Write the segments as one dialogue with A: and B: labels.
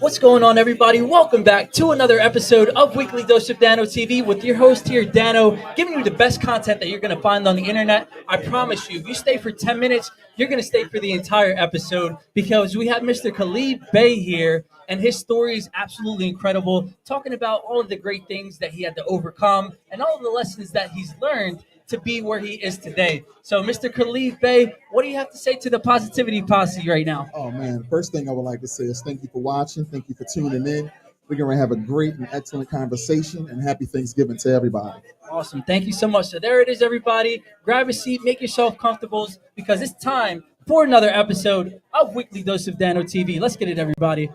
A: What's going on, everybody? Welcome back to another episode of Weekly Dose of Dano TV with your host here, Dano, giving you the best content that you're going to find on the internet. I promise you, if you stay for 10 minutes, you're going to stay for the entire episode because we have Mr. Khalid Bey here, and his story is absolutely incredible, talking about all of the great things that he had to overcome and all of the lessons that he's learned to be where he is today. So, Mr. Khalid Bey, what do you have to say to the Positivity Posse right now?
B: Oh man, first thing I would like to say is thank you for watching. Thank you for tuning in. We're going to have a great and excellent conversation, and happy Thanksgiving to everybody.
A: Awesome. Thank you so much. So there it is, everybody. Grab a seat, make yourself comfortable because it's time for another episode of Weekly Dose of Dano TV. Let's get it, everybody.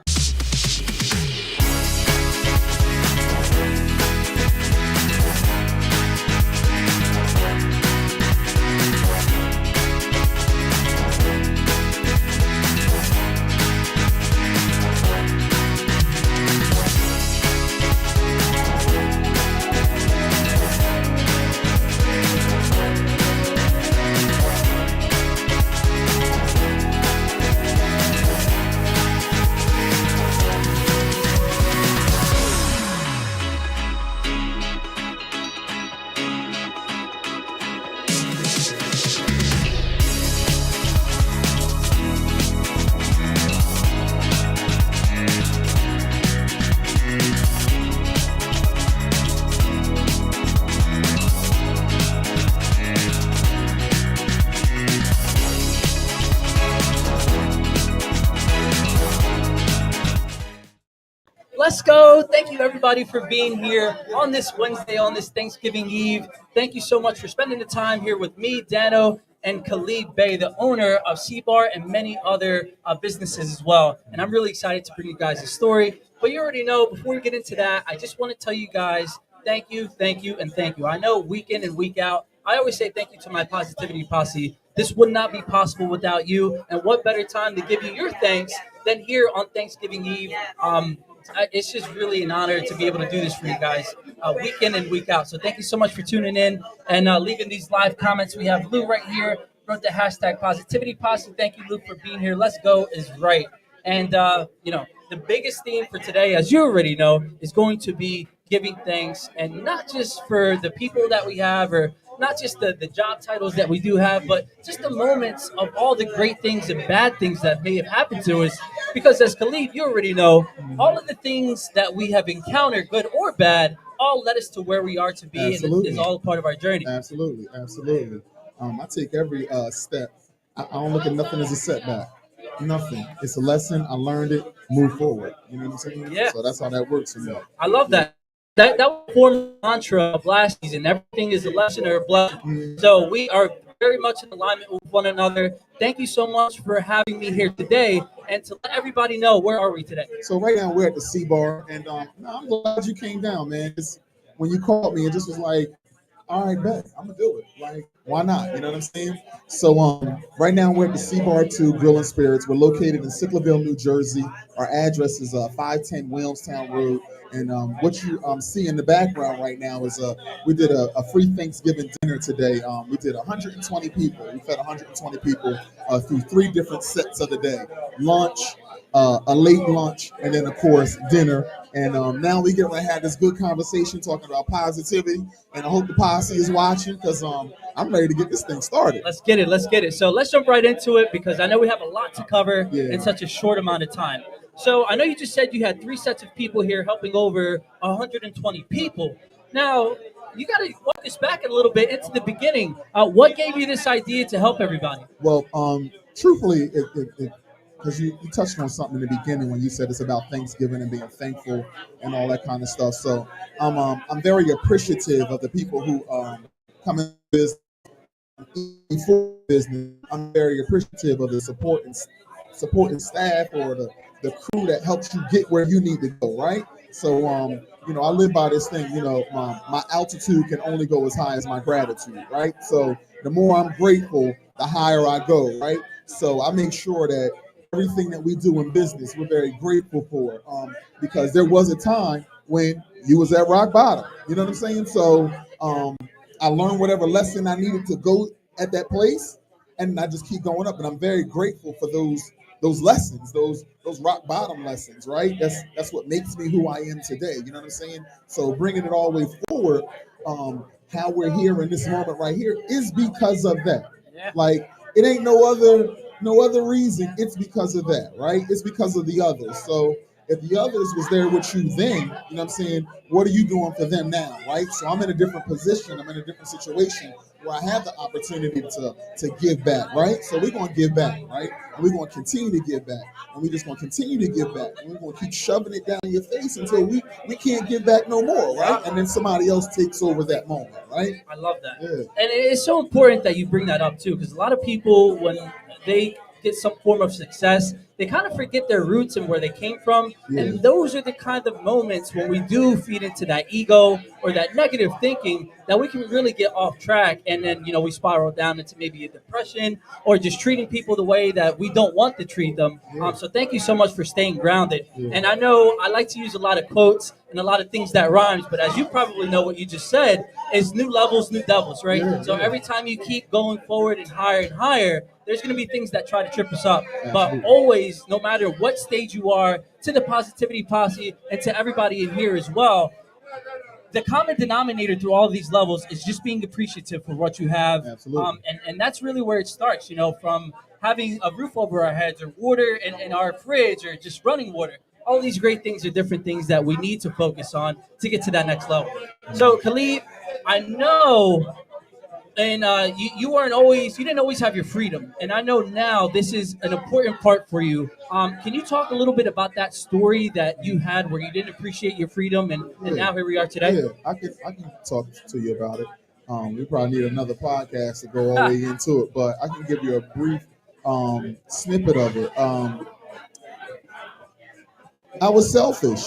A: Let's go. Thank you, everybody, for being here on this Wednesday, on this Thanksgiving Eve. Thank you so much for spending the time here with me, Dano, and Khalid Bey, the owner of C-Bar and many other businesses as well. And I'm really excited to bring you guys a story. But you already know, before we get into that, I just want to tell you guys thank you, and thank you. I know week in and week out, I always say thank you to my Positivity Posse. This would not be possible without you. And what better time to give you your thanks than here on Thanksgiving Eve? It's just really an honor to be able to do this for you guys week in and week out. So thank you so much for tuning in and leaving these live comments. We have Lou right here, wrote the hashtag Positivity Posse. Thank you, Lou, for being here. Let's go is right. And, the biggest theme for today, as you already know, is going to be giving thanks, and not just for the people that we have or not just the job titles that we do have, but just the moments of all the great things and bad things that may have happened to us. Because as Khalid, you already know, all of the things that we have encountered, good or bad, all led us to where we are to be.
B: Absolutely.
A: And is all part of our journey.
B: Absolutely. I take every step. I don't look at nothing as a setback. Nothing. It's a lesson. I learned it. Move forward. You know what I'm saying?
A: Yeah.
B: So that's how that works for me.
A: I love that. That was the mantra of last season. Everything is a lesson or a blessing.
B: Mm-hmm.
A: So we are very much in alignment with one another. Thank you so much for having me here today. And to let everybody know, where are we today?
B: So right now we're at the C-Bar, and I'm glad you came down, man. When you called me, it just was like, all right, bet, I'm gonna do it. Like, why not? You know what I'm saying? So right now we're at the C-Bar 2 Grill and Spirits. We're located in Sicklerville, New Jersey. Our address is 510 Williamstown Road. And what you see in the background right now is we did a free Thanksgiving dinner today. We did 120 people. We fed 120 people through 3 different sets of the day: lunch, a late lunch, and then of course dinner. And now we get to have this good conversation talking about positivity. And I hope the posse is watching because I'm ready to get this thing started.
A: Let's get it. So let's jump right into it because I know we have a lot to cover in such a short amount of time. So I know you just said you had 3 sets of people here helping over 120 people. Now, you got to walk us back a little bit into the beginning. What gave you this idea to help everybody?
B: Well, truthfully, because you touched on something in the beginning when you said it's about Thanksgiving and being thankful and all that kind of stuff. So I'm very appreciative of the people who come in business. I'm very appreciative of the supporting staff or the crew that helps you get where you need to go, right? So, I live by this thing, my altitude can only go as high as my gratitude, right? So the more I'm grateful, the higher I go, right? So I make sure that everything that we do in business, we're very grateful for, because there was a time when you was at rock bottom, you know what I'm saying? So I learned whatever lesson I needed to go at that place, and I just keep going up, and I'm very grateful for those those lessons, those rock bottom lessons, right? That's what makes me who I am today. You know what I'm saying? So bringing it all the way forward, how we're here in this moment right here is because of that.
A: Yeah.
B: Like it ain't no other reason. It's because of that, right? It's because of the others. So if the others was there with you then, you know what I'm saying, what are you doing for them now, right? So I'm in a different position, I'm in a different situation where I have the opportunity to give back, right? So we're gonna give back, right? And we're gonna continue to give back. And we're just gonna continue to give back. And we're gonna keep shoving it down your face until we can't give back no more, right? And then somebody else takes over that moment, right?
A: I love that.
B: Yeah.
A: And it's so important that you bring that up too, because a lot of people, when they get some form of success, they kind of forget their roots and where they came from.
B: Yeah.
A: And those are the kind of moments when we do feed into that ego or that negative thinking that we can really get off track. And then, we spiral down into maybe a depression or just treating people the way that we don't want to treat them.
B: Yeah.
A: So thank you so much for staying grounded.
B: Yeah.
A: And I know I like to use a lot of quotes and a lot of things that rhymes, but as you probably know, what you just said is new levels, new devils, right?
B: Yeah,
A: So
B: yeah.
A: every time you keep going forward and higher, there's going to be things that try to trip us up. But
B: Absolutely.
A: always, no matter what stage you are, to the positivity posse and to everybody in here as well, the common denominator through all of these levels is just being appreciative for what you have.
B: Absolutely.
A: And that's really where it starts, from having a roof over our heads or water in our fridge or just running water. All these great things are different things that we need to focus on to get to that next level. So, Khalid, I know, and you didn't always have your freedom, and I know now this is an important part for you. Can you talk a little bit about that story that you had where you didn't appreciate your freedom, and
B: Yeah.
A: now here we are today?
B: Yeah, I can talk to you about it. We probably need another podcast to go all the way into it, but I can give you a brief snippet of it. I was selfish.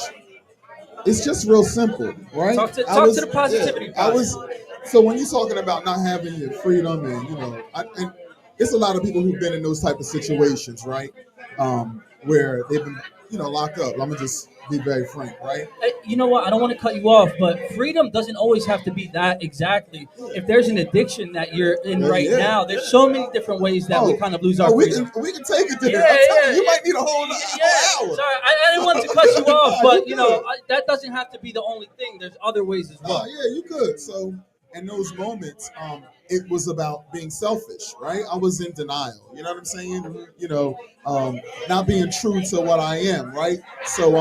B: It's just real simple, right?
A: Talk to the positivity.
B: I was. So when you're talking about not having your freedom, and and it's a lot of people who've been in those type of situations, right? Where they've been, locked up. Let me just be very frank, right?
A: You know what? I don't want to cut you off, but freedom doesn't always have to be that exactly. If there's an addiction that you're in right
B: Yeah.
A: now, there's so many different ways that we kind of lose our
B: we
A: freedom.
B: can take it there.
A: Yeah,
B: I'm telling
A: yeah,
B: you, you
A: yeah.
B: might need a whole hour.
A: Sorry, I didn't want to cut you off,
B: Nah,
A: but
B: you good.
A: that doesn't have to be the only thing. There's other ways as well.
B: Yeah, you could. So in those moments, it was about being selfish, right? I was in denial. You know what I'm saying? Not being true to what I am, right? So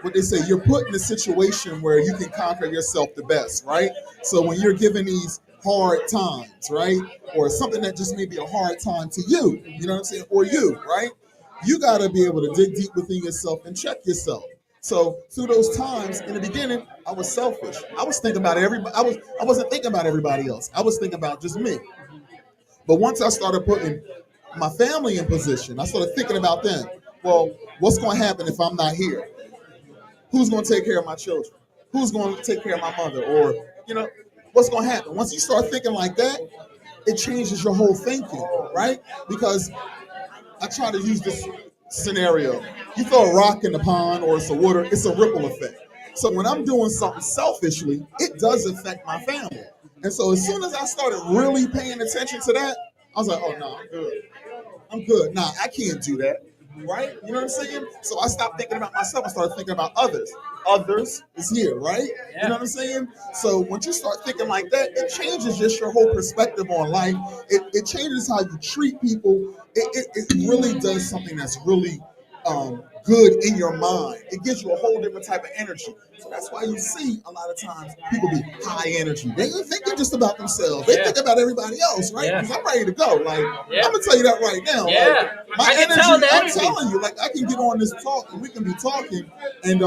B: what they say, you're put in a situation where you can conquer yourself the best, right? So when you're given these hard times, right? Or something that just may be a hard time to you know what I'm saying? Or you, right? You got to be able to dig deep within yourself and check yourself. So through those times in the beginning, I was selfish. I was thinking about everybody. I wasn't thinking about everybody else. I was thinking about just me. But once I started putting my family in position, I started thinking about them. Well, what's going to happen if I'm not here? Who's going to take care of my children? Who's going to take care of my mother? Or, what's going to happen? Once you start thinking like that, it changes your whole thinking, right? Because I try to use this scenario. You throw a rock in the pond or it's a water, it's a ripple effect. So when I'm doing something selfishly, it does affect my family. And so as soon as I started really paying attention to that, I was like, oh no, I'm good. I'm good. Nah, I can't do that. Right? You know what I'm saying? So I stopped thinking about myself. I started thinking about others. Others is here, right?
A: Yeah.
B: You know what I'm saying? So once you start thinking like that, it changes just your whole perspective on life. It changes how you treat people. It really does something that's really good in your mind. It gives you a whole different type of energy. So that's why you see a lot of times people be high energy. They ain't thinking just about themselves. They think about everybody else, right?
A: Yeah.
B: Because I'm ready to go. Like
A: Yeah.
B: I'm gonna tell you that right now.
A: Yeah.
B: Like, my
A: I can
B: energy,
A: tell the
B: I'm
A: energy.
B: telling you, like I can get on this talk and we can be talking, and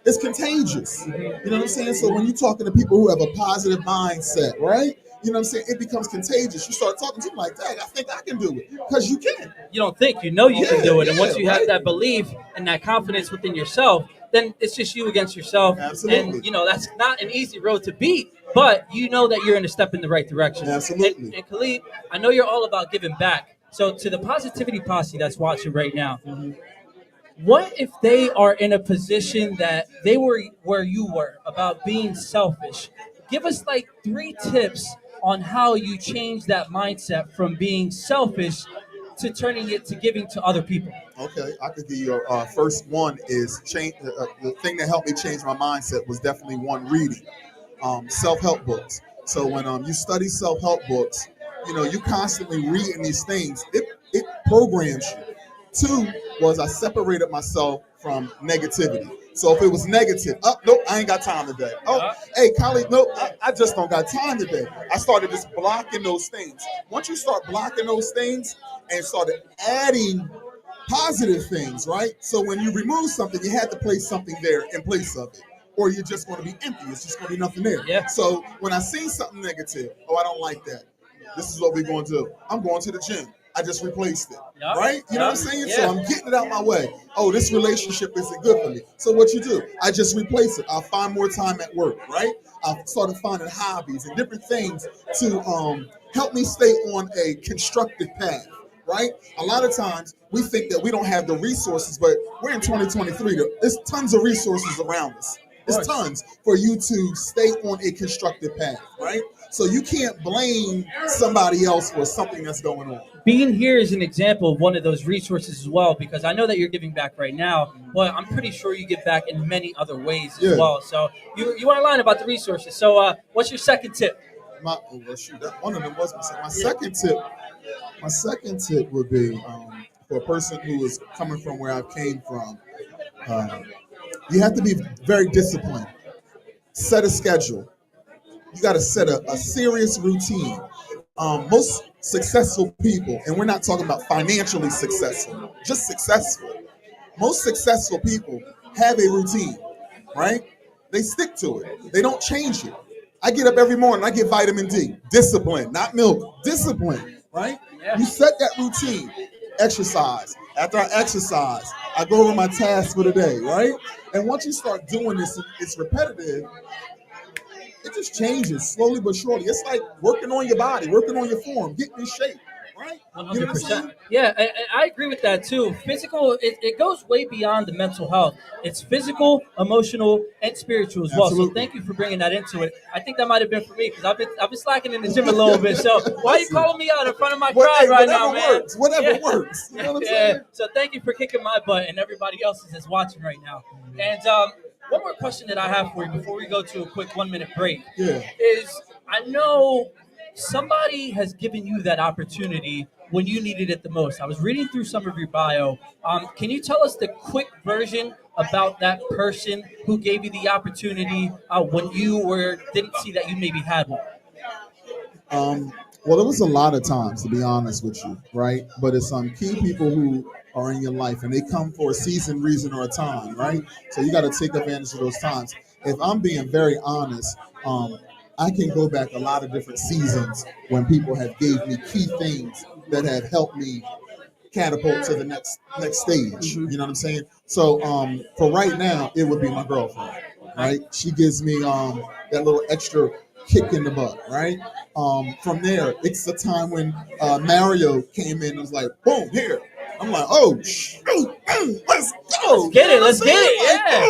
B: it's contagious. You know what I'm saying? So when you're talking to people who have a positive mindset, right? You know what I'm saying? It becomes contagious. You start talking to them like that. I think I can do it because you can.
A: You don't think, you know you can
B: Yeah,
A: do it. And once
B: yeah,
A: you have
B: right.
A: that belief and that confidence within yourself, then it's just you against yourself.
B: Absolutely.
A: And, that's not an easy road to beat, but you know that you're in a step in the right direction.
B: Absolutely.
A: And Khalid, I know you're all about giving back. So to the positivity posse that's watching right now, what if they are in a position that they were where you were about being selfish? Give us like 3 tips on how you change that mindset from being selfish to turning it to giving to other people?
B: Okay, I could give you a first one is change. The thing that helped me change my mindset was definitely one reading, self-help books. So when you study self-help books, you constantly reading these things. It programs you. Two was I separated myself from negativity. So if it was negative, oh nope, I ain't got time today. Oh, hey, colleague, nope, I just don't got time today. I started just blocking those things. Once you start blocking those things and started adding positive things, right? So when you remove something, you had to place something there in place of it, or you're just going to be empty. It's just going to be nothing there.
A: Yeah.
B: So when I see something negative, oh, I don't like that. This is what we're going to do. I'm going to the gym. I just replaced it, right? You know what I'm saying?
A: Yeah.
B: So I'm getting it out my way. Oh, this relationship isn't good for me. So what you do? I just replace it. I'll find more time at work, right? I've started finding hobbies and different things to help me stay on a constructive path, right? A lot of times we think that we don't have the resources, but we're in 2023. There's tons of resources around us. There's tons for you to stay on a constructive path, right? So you can't blame somebody else for something that's going on.
A: Being here is an example of one of those resources as well, because I know that you're giving back right now, but I'm pretty sure you give back in many other ways as well. So you want to learn about the resources. So what's your second tip?
B: One of them was my second tip. My second tip would be for a person who is coming from where I came from. You have to be very disciplined. Set a schedule. You got to set a serious routine. Most successful people, and we're not talking about financially successful, just successful. Most successful people have a routine, right? They stick to it. They don't change it. I get up every morning, I get vitamin D. Discipline, not milk. Discipline, right?
A: Yeah.
B: You set that routine. Exercise. After I exercise, I go over my tasks for the day, right? And once you start doing this, it's repetitive. It just changes slowly but surely. It's like working on your body, working on your form, getting in shape, right?
A: 100%. Yeah, I agree with that too. Physical, it goes way beyond the mental health. It's physical, emotional, and spiritual as well.
B: Absolutely.
A: So thank you for bringing that into it. I think that might have been for me because I've been slacking in the gym a little bit. So why are you calling me out in front of my crowd right now, man?
B: Whatever works. You know what I'm saying?
A: So thank you for kicking my butt and everybody else's that's watching right now. And one more question that I have for you before we go to a quick 1 minute break is I know somebody has given you that opportunity when you needed it the most. I was reading through some of your bio. Can you tell us the quick version about that person who gave you the opportunity when you didn't see that you maybe had one?
B: Well, it was a lot of times, to be honest with you, right? But it's some key people who are in your life, and they come for a season, reason, or a time, right? So you got to take advantage of those times. If I'm being very honest, I can go back a lot of different seasons when people have gave me key things that have helped me catapult to the next stage. You know what I'm saying? So for right now, it would be my girlfriend, right? She gives me that little extra kick in the butt, right? From there, it's the time when Mario came in and was like, boom, here. I'm like, oh, shoot, let's go.
A: Let's get it, yeah.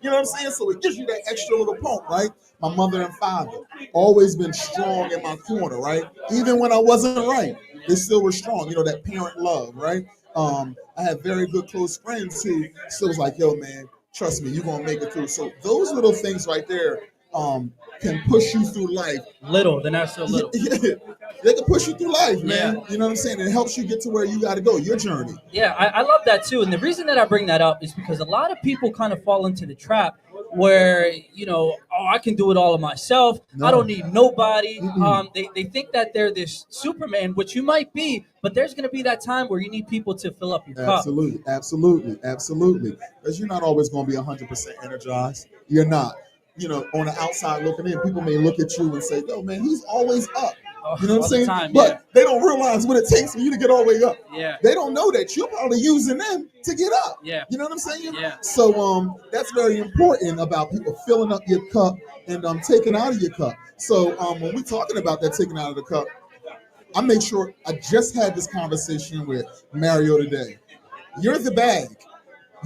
B: You know what I'm saying? So it gives you that extra little pump, right? My mother and father always been strong in my corner, right? Even when I wasn't right, they still were strong. You know, that parent love, right? I had very good close friends who still was like, yo, man, trust me, you're gonna make it through. So those little things right there can push you through life.
A: Little, they're not so little.
B: They can push you through life, man. You know what I'm saying? It helps you get to where you got to go, your journey.
A: Yeah, I love that too. And the reason that I bring that up is because a lot of people kind of fall into the trap where, I can do it all of myself. No. I don't need nobody. They think that they're this Superman, which you might be, but there's going to be that time where you need people to fill up your cup.
B: Absolutely. Because you're not always going to be 100% energized. You're not. On the outside looking in, people may look at you and say, yo, man, he's always up. You know what I'm saying? But they don't realize what it takes for you to get all the way up.
A: Yeah.
B: They don't know that you're probably using them to get up.
A: Yeah.
B: You know what I'm saying?
A: Yeah.
B: So that's very important about people filling up your cup and taking out of your cup. So when we're talking about that taking out of the cup, I make sure I just had this conversation with Mario today. You're the bag.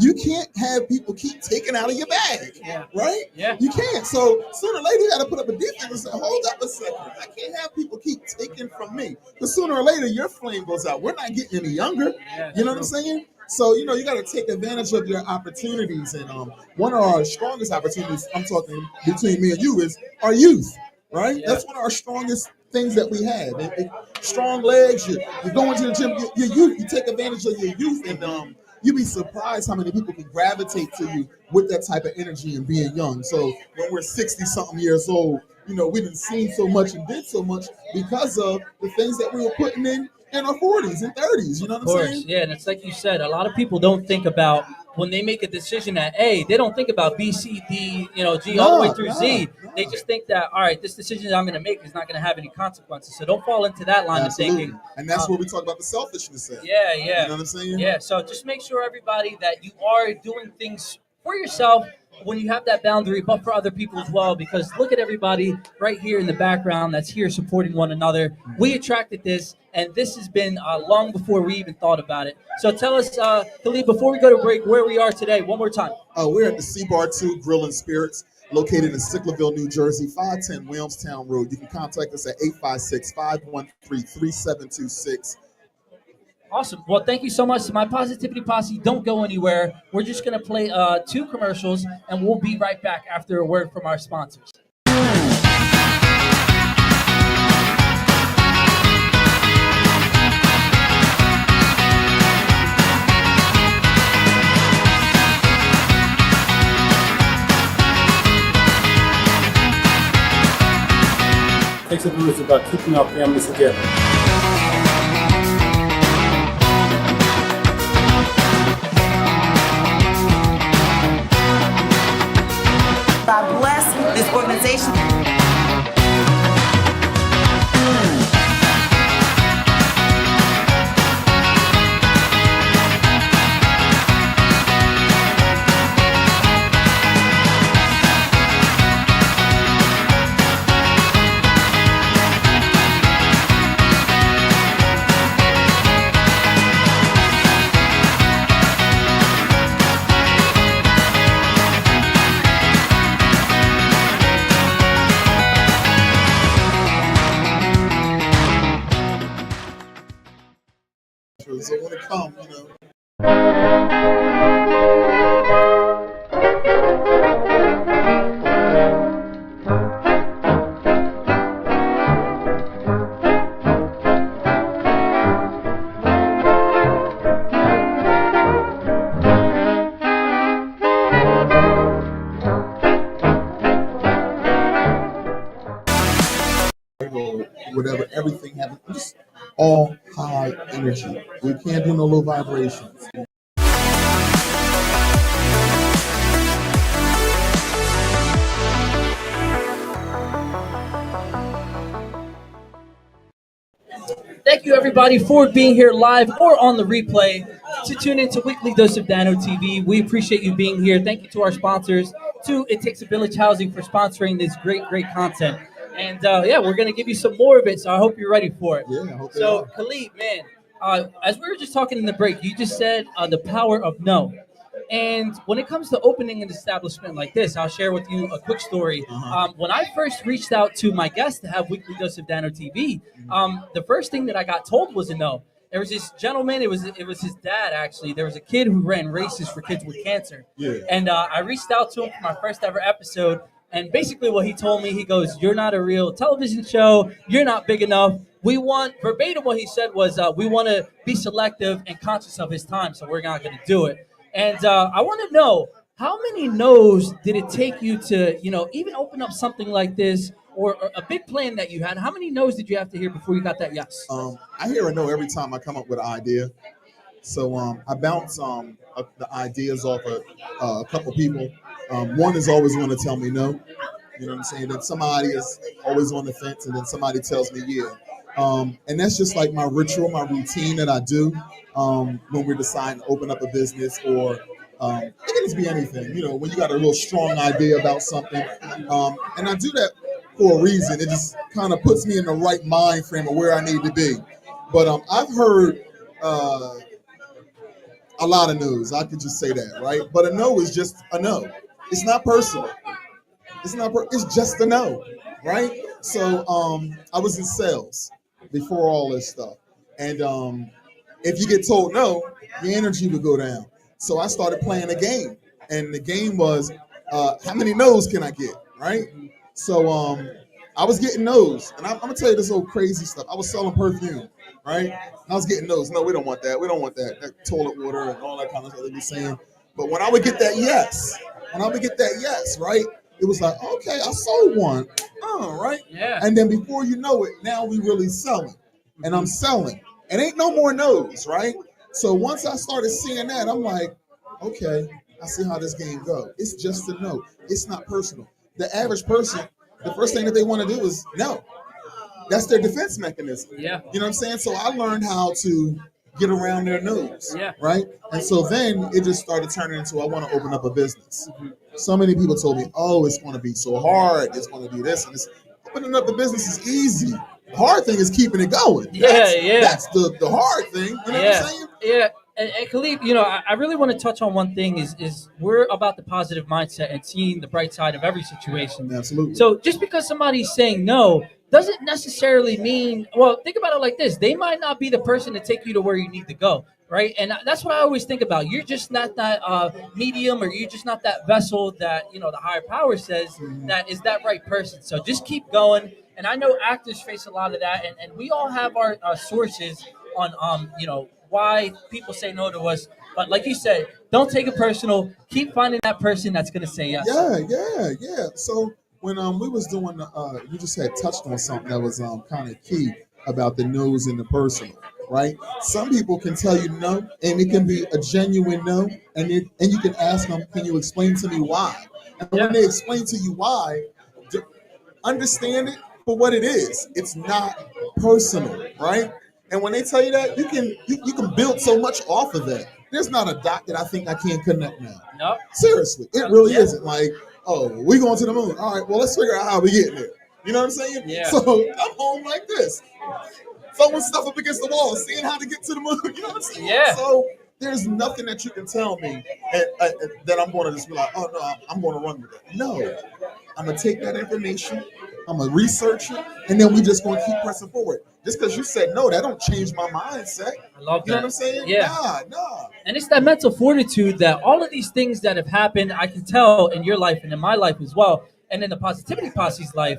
B: you can't have people keep taking out of your bag,
A: Yeah.
B: right?
A: Yeah.
B: You can't. So sooner or later, you got to put up a defense and say, hold up a second. I can't have people keep taking from me. Because sooner or later, your flame goes out. We're not getting any younger.
A: Yeah,
B: You know what I'm saying? So, you know, you got to take advantage of your opportunities. And one of our strongest opportunities, I'm talking between me and you, is our youth, right?
A: Yeah.
B: That's one of our strongest things that we have. Strong legs, you go into the gym, your youth, you take advantage of your youth, and you'd be surprised how many people can gravitate to you with that type of energy and being young. So when we're 60-something years old, you know, we done seen so much and did so much because of the things that we were putting in our 40s and 30s. You know what I'm saying?
A: Yeah, and it's like you said, a lot of people don't think about when they make a decision at A, they don't think about B, C, D, G, all the way through Z. They just think that, all right, this decision I'm going to make is not going to have any consequences. So don't fall into that line of thinking.
B: And that's where we talk about the selfishness at.
A: Yeah.
B: You know what I'm saying?
A: Yeah, so just make sure, everybody, that you are doing things for yourself when you have that boundary, but for other people as well, because look at everybody right here in the background that's here supporting one another. We attracted this, and this has been long before we even thought about it. So tell us, Khalid, before we go to break, where we are today, one more time.
B: We're at the C-Bar 2 Grill and Spirits, located in Sicklerville, New Jersey, 510 Williamstown Road. You can contact us at 856-513-3726.
A: Awesome. Well, thank you so much. My Positivity Posse, don't go anywhere. We're just going to play 2 commercials, and we'll be right back after a word from our sponsors.
C: Takes a village about keeping our families together.
D: God bless this organization.
B: So when it comes, whatever, everything happens. Just all high energy. We can't do no low vibrations.
A: Thank you, everybody, for being here live or on the replay to tune into Weekly Dose of Dano TV. We appreciate you being here. Thank you to our sponsors, to It Takes a Village Housing, for sponsoring this great content. And we're going to give you some more of it, so I hope you're ready for it.
B: Yeah, I hope
A: so, Khalid, man, as we were just talking in the break, you just said the power of no. And when it comes to opening an establishment like this, I'll share with you a quick story. When I first reached out to my guest to have Weekly Dose of Dano TV, the first thing that I got told was a no. There was this gentleman, it was his dad, actually. There was a kid who ran races for kids with cancer.
B: Yeah.
A: And I reached out to him for my first ever episode. And basically what he told me, he goes, "You're not a real television show. You're not big enough. We want," verbatim what he said was, "we want to be selective and conscious of his time, so we're not going to do it." And I want to know, how many no's did it take you to, even open up something like this, or a big plan that you had? How many no's did you have to hear before you got that yes?
B: I hear a no every time I come up with an idea. So I bounce the ideas off of a couple people. One is always going to tell me no. You know what I'm saying? Then somebody is always on the fence, and then somebody tells me yeah. And that's just like my ritual, my routine that I do when we're deciding to open up a business, or it can just be anything. When you got a real strong idea about something, and I do that for a reason. It just kind of puts me in the right mind frame of where I need to be. But I've heard A lot of no's. I could just say that, right? But a no is just a no. It's not personal. It's just a no, right? So I was in sales before all this stuff, and if you get told no, your energy would go down. So I started playing a game, and the game was how many no's can I get, right? So I was getting no's, and I'm gonna tell you this old crazy stuff. I was selling perfume, right? And I was getting no's. No, we don't want that. We don't want that. That toilet water and all that kind of stuff they be saying. But when I would get that yes, right? It was like, okay, I sold one. Right.
A: Yeah.
B: And then before you know it, now we really selling. And I'm selling. And ain't no more no's, right? So once I started seeing that, I'm like, okay, I see how this game goes. It's just a no. It's not personal. The average person, the first thing that they want to do is no. That's their defense mechanism.
A: Yeah.
B: You know what I'm saying? So I learned how to get around their nose.
A: Yeah.
B: Right? And so then it just started turning into I want to open up a business. So many people told me, oh, it's going to be so hard. It's going to do this and this. Opening up the business is easy. The hard thing is keeping it going. That's the hard thing. You know what I'm saying?
A: Yeah. And Khalid, you know, I really want to touch on one thing is we're about the positive mindset and seeing the bright side of every situation.
B: Absolutely.
A: So just because somebody's saying no doesn't necessarily mean, well, think about it like this. They might not be the person to take you to where you need to go, right? And that's what I always think about. You're just not that medium, or you're just not that vessel that, you know, the higher power says that is that right person. So just keep going. And I know actors face a lot of that, and we all have our sources on, you know, why people say no to us. But like you said, don't take it personal. Keep finding that person that's going to say yes.
B: Yeah. So when we was doing, you just had touched on something that was kind of key about the no's and the personal, right? Some people can tell you no, and it can be a genuine no, and you can ask them, can you explain to me why? And when they explain to you why, understand it for what it is. It's not personal, right? And when they tell you that, you can build so much off of that. There's not a dot that I think I can't connect now.
A: No.
B: Seriously, it really isn't. Like, oh, we going to the moon. All right, well, let's figure out how we get there. You know what I'm saying?
A: Yeah.
B: So I'm home like this, throwing stuff up against the wall, seeing how to get to the moon. You know what I'm saying?
A: Yeah.
B: So there's nothing that you can tell me that I'm going to just be like, oh no, I'm going to run with it. No, I'm gonna take that information, I'm gonna research it, and then we just gonna keep pressing forward. Just because you said no, that don't change my mindset.
A: I love that.
B: You know what I'm saying?
A: Yeah.
B: Nah.
A: And it's that mental fortitude that all of these things that have happened, I can tell in your life and in my life as well, and in the Positivity Posse's life,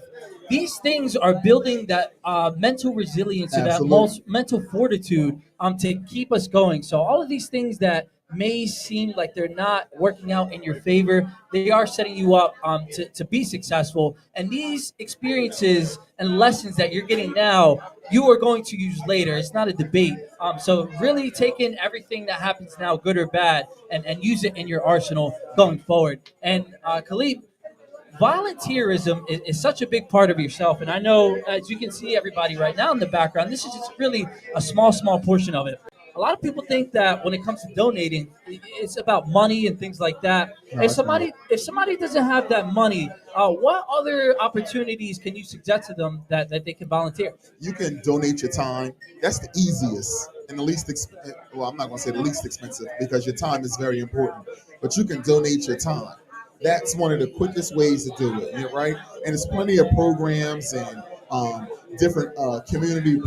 A: these things are building that mental resilience or that mental fortitude to keep us going. So all of these things that may seem like they're not working out in your favor, they are setting you up to be successful. And these experiences and lessons that you're getting now, you are going to use later. It's not a debate. So really take in everything that happens now, good or bad, and use it in your arsenal going forward. And Khalid, volunteerism is such a big part of yourself. And I know, as you can see everybody right now in the background, this is just really a small portion of it. A lot of people think that when it comes to donating, it's about money and things like that.
B: No,
A: If somebody doesn't have that money, what other opportunities can you suggest to them that they can volunteer?
B: You can donate your time. That's the easiest and the least expensive. Well, I'm not going to say the least expensive because your time is very important. But you can donate your time. That's one of the quickest ways to do it, right? And there's plenty of programs and different community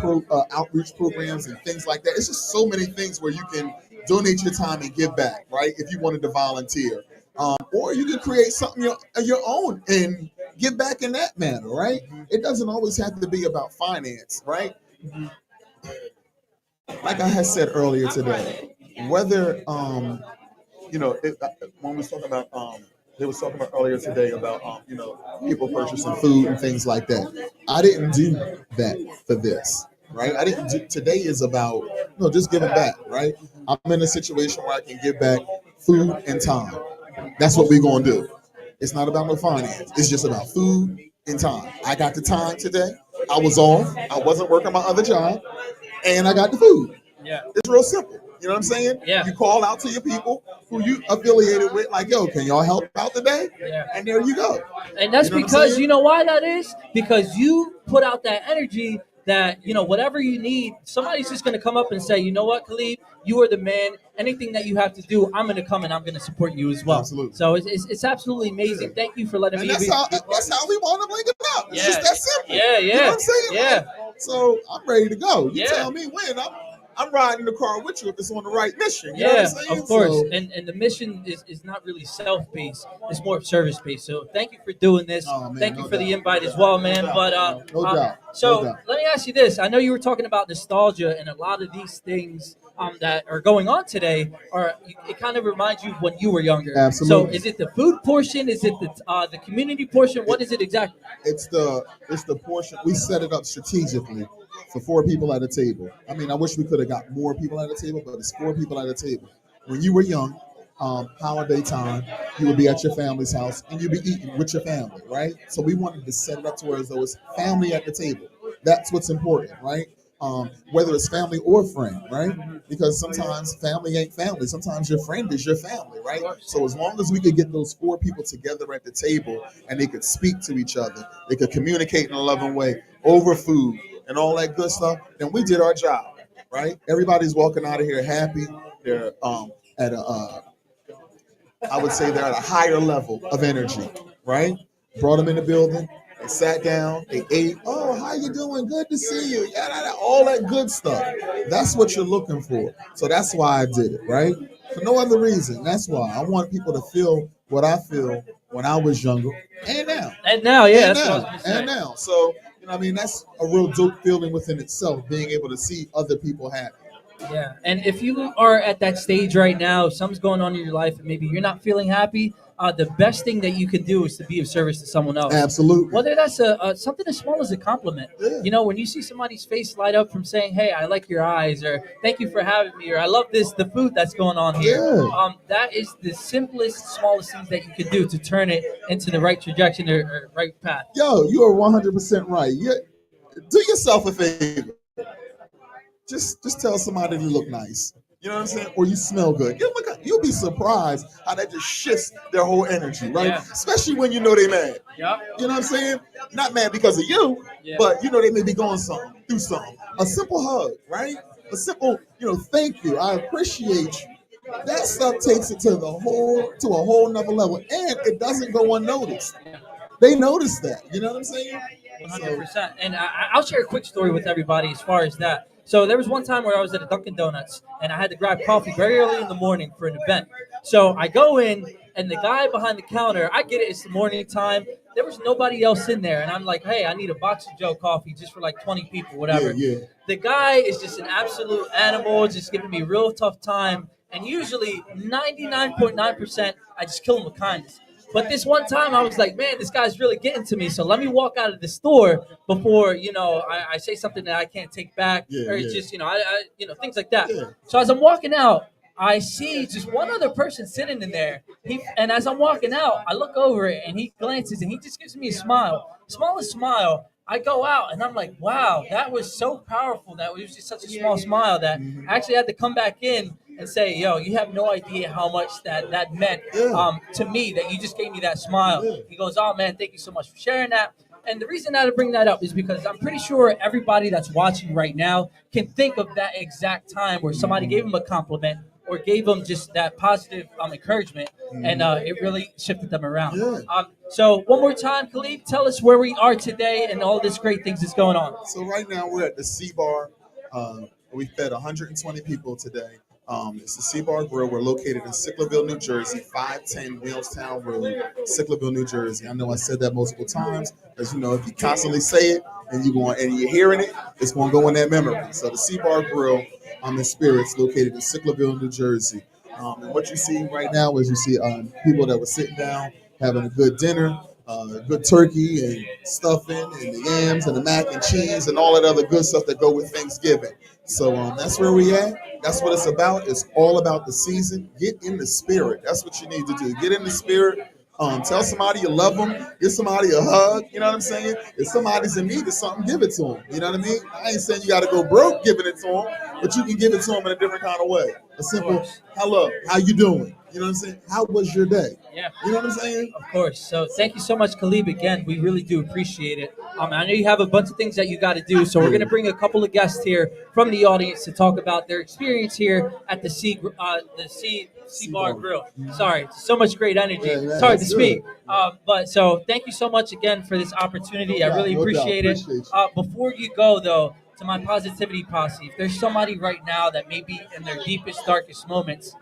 B: outreach programs and things like that. It's just so many things where you can donate your time and give back, right? If you wanted to volunteer. Or you can create something your own and give back in that manner, right? It doesn't always have to be about finance, right? Like I had said earlier today, whether when we was talking about they was talking about earlier today about people purchasing food and things like that. I didn't do that for this, right? I didn't do. Today is about just giving back, right? I'm in a situation where I can give back food and time. That's what we're gonna do. It's not about no finance. It's just about food and time. I got the time today. I was off. I wasn't working my other job, and I got the food.
A: Yeah.
B: It's real simple. You know what I'm saying?
A: Yeah.
B: You call out to your people who you affiliated with, like, yo, can y'all help out today?
A: Yeah.
B: And there you go.
A: And that's because you know why that is? Because you put out that energy that, whatever you need, somebody's just going to come up and say, you know what, Khalid, you are the man. Anything that you have to do, I'm going to come and I'm going to support you as well.
B: Absolutely.
A: So it's absolutely amazing.
B: Yeah.
A: Thank you for letting
B: And
A: me
B: that's how we want to link it up. It's just that simple.
A: Yeah,
B: You know what I'm saying?
A: yeah.
B: So I'm ready to go. You
A: Yeah.
B: tell me when. I'm riding in the car with you if it's on the right mission. You know what I'm saying?
A: Of course.
B: So,
A: And the mission is not really self-based. It's more service-based. So thank you for doing this.
B: Oh, man,
A: Thank you
B: no
A: for the
B: doubt,
A: invite
B: no
A: as
B: doubt,
A: well,
B: no
A: man.
B: doubt,
A: But
B: no doubt,
A: so
B: no doubt.
A: let me ask you this. I know you were talking about nostalgia, and a lot of these things that are going on today it kind of reminds you of when you were younger.
B: Absolutely.
A: So is it the food portion? Is it the community portion? What is it exactly?
B: It's the portion. We set it up strategically for 4 people at a table. I mean, I wish we could have got more people at a table, but it's 4 people at a table. When you were young, holiday time, you would be at your family's house and you'd be eating with your family, right? So we wanted to set it up to where as though it's family at the table. That's what's important, right? Whether it's family or friend, right? Because sometimes family ain't family. Sometimes your friend is your family, right? So as long as we could get those 4 people together at the table and they could speak to each other, they could communicate in a loving way over food and all that good stuff, then we did our job, right? Everybody's walking out of here happy. They're at a I would say they're at a higher level of energy, right? Brought them in the building, they sat down, they ate. Oh, how you doing? Good to see you. Yeah, all that good stuff. That's what you're looking for. So that's why I did it, right? For no other reason. That's why I want people to feel what I feel when I was younger and now.
A: And now, yeah,
B: And
A: that's what I
B: now,
A: was gonna say.
B: and now. So, I mean, that's a real dope feeling within itself, being able to see other people happy.
A: Yeah, and if you are at that stage right now, something's going on in your life, and maybe you're not feeling happy, the best thing that you can do is to be of service to someone else.
B: Absolutely.
A: Whether that's something as small as a compliment.
B: Yeah.
A: When you see somebody's face light up from saying, "Hey, I like your eyes," or "Thank you for having me," or "I love the food that's going on here."
B: Yeah.
A: That is the simplest, smallest things that you can do to turn it into the right trajectory or right path.
B: Yo, you are 100% right. Do yourself a favor. Just tell somebody you look nice. You know what I'm saying? Or you smell good. You'll be surprised how that just shifts their whole energy, right?
A: Yeah.
B: Especially when you know they mad.
A: Yep.
B: You know what I'm saying? Not mad because of you,
A: Yeah.
B: but they may be going through something. A simple hug, right? A simple, thank you. I appreciate you. That stuff takes it to a whole nother level, and it doesn't go unnoticed. They notice that. You know what I'm saying?
A: 100%. And I'll share a quick story with everybody as far as that. So there was one time where I was at a Dunkin' Donuts and I had to grab coffee very early in the morning for an event. So I go in and the guy behind the counter, I get it, it's the morning time. There was nobody else in there. And I'm like, hey, I need a box of Joe coffee just for like 20 people, whatever.
B: Yeah.
A: The guy is just an absolute animal, just giving me a real tough time. And usually 99.9%, I just kill him with kindness. But this one time, I was like, man, this guy's really getting to me. So let me walk out of the store before, I say something that I can't take back, or it's just, things like that.
B: Yeah.
A: So as I'm walking out, I see just one other person sitting in there. And as I'm walking out, I look over and he glances and he just gives me a smile, smallest smile. I go out and I'm like, wow, that was so powerful. That was just such a small smile that I actually had to come back in and say, yo, you have no idea how much that meant to me, that you just gave me that smile. He goes, oh, man, thank you so much for sharing that. And the reason that I bring that up is because I'm pretty sure everybody that's watching right now can think of that exact time where somebody gave him a compliment or gave them just that positive encouragement, and it really shifted them around.
B: Yeah.
A: So one more time, Khalid, tell us where we are today and all this great things that's going on.
B: So right now we're at the C-Bar. We fed 120 people today. It's the C-Bar Grill. We're located in Sicklerville, New Jersey, 510 Wheelstown Road, Sicklerville, New Jersey. I know I said that multiple times, because if you constantly say it and you're hearing it, it's going to go in that memory. So the C-Bar Grill, in Spirits, located in Sicklerville, New Jersey. And what you see right now is people that were sitting down having a good dinner, good turkey and stuffing and the yams and the mac and cheese and all that other good stuff that go with Thanksgiving. So that's where we at. That's what it's about. It's all about the season. Get in the spirit. That's what you need to do. Get in the spirit. Tell somebody you love them. Give somebody a hug. You know what I'm saying? If somebody's in need of something, give it to them. You know what I mean? I ain't saying you got to go broke giving it to them, but you can give it to them in a different kind of way. A simple hello, how you doing? You know what I'm saying? How was your day?
A: Yeah.
B: You know what I'm saying?
A: Of course. So thank you so much, Khalib. Again, we really do appreciate it. I know you have a bunch of things that you got to do, so we're going to bring a couple of guests here from the audience to talk about their experience here at the C Bar Grill. Sorry, so much great energy.
B: Yeah, man,
A: It's hard to
B: that's
A: speak.
B: good.
A: But so thank you so much again for this opportunity. I really
B: No doubt,
A: appreciate it.
B: appreciate you.
A: Before you go, though, to my positivity posse, if there's somebody right now that may be in their deepest, darkest moments,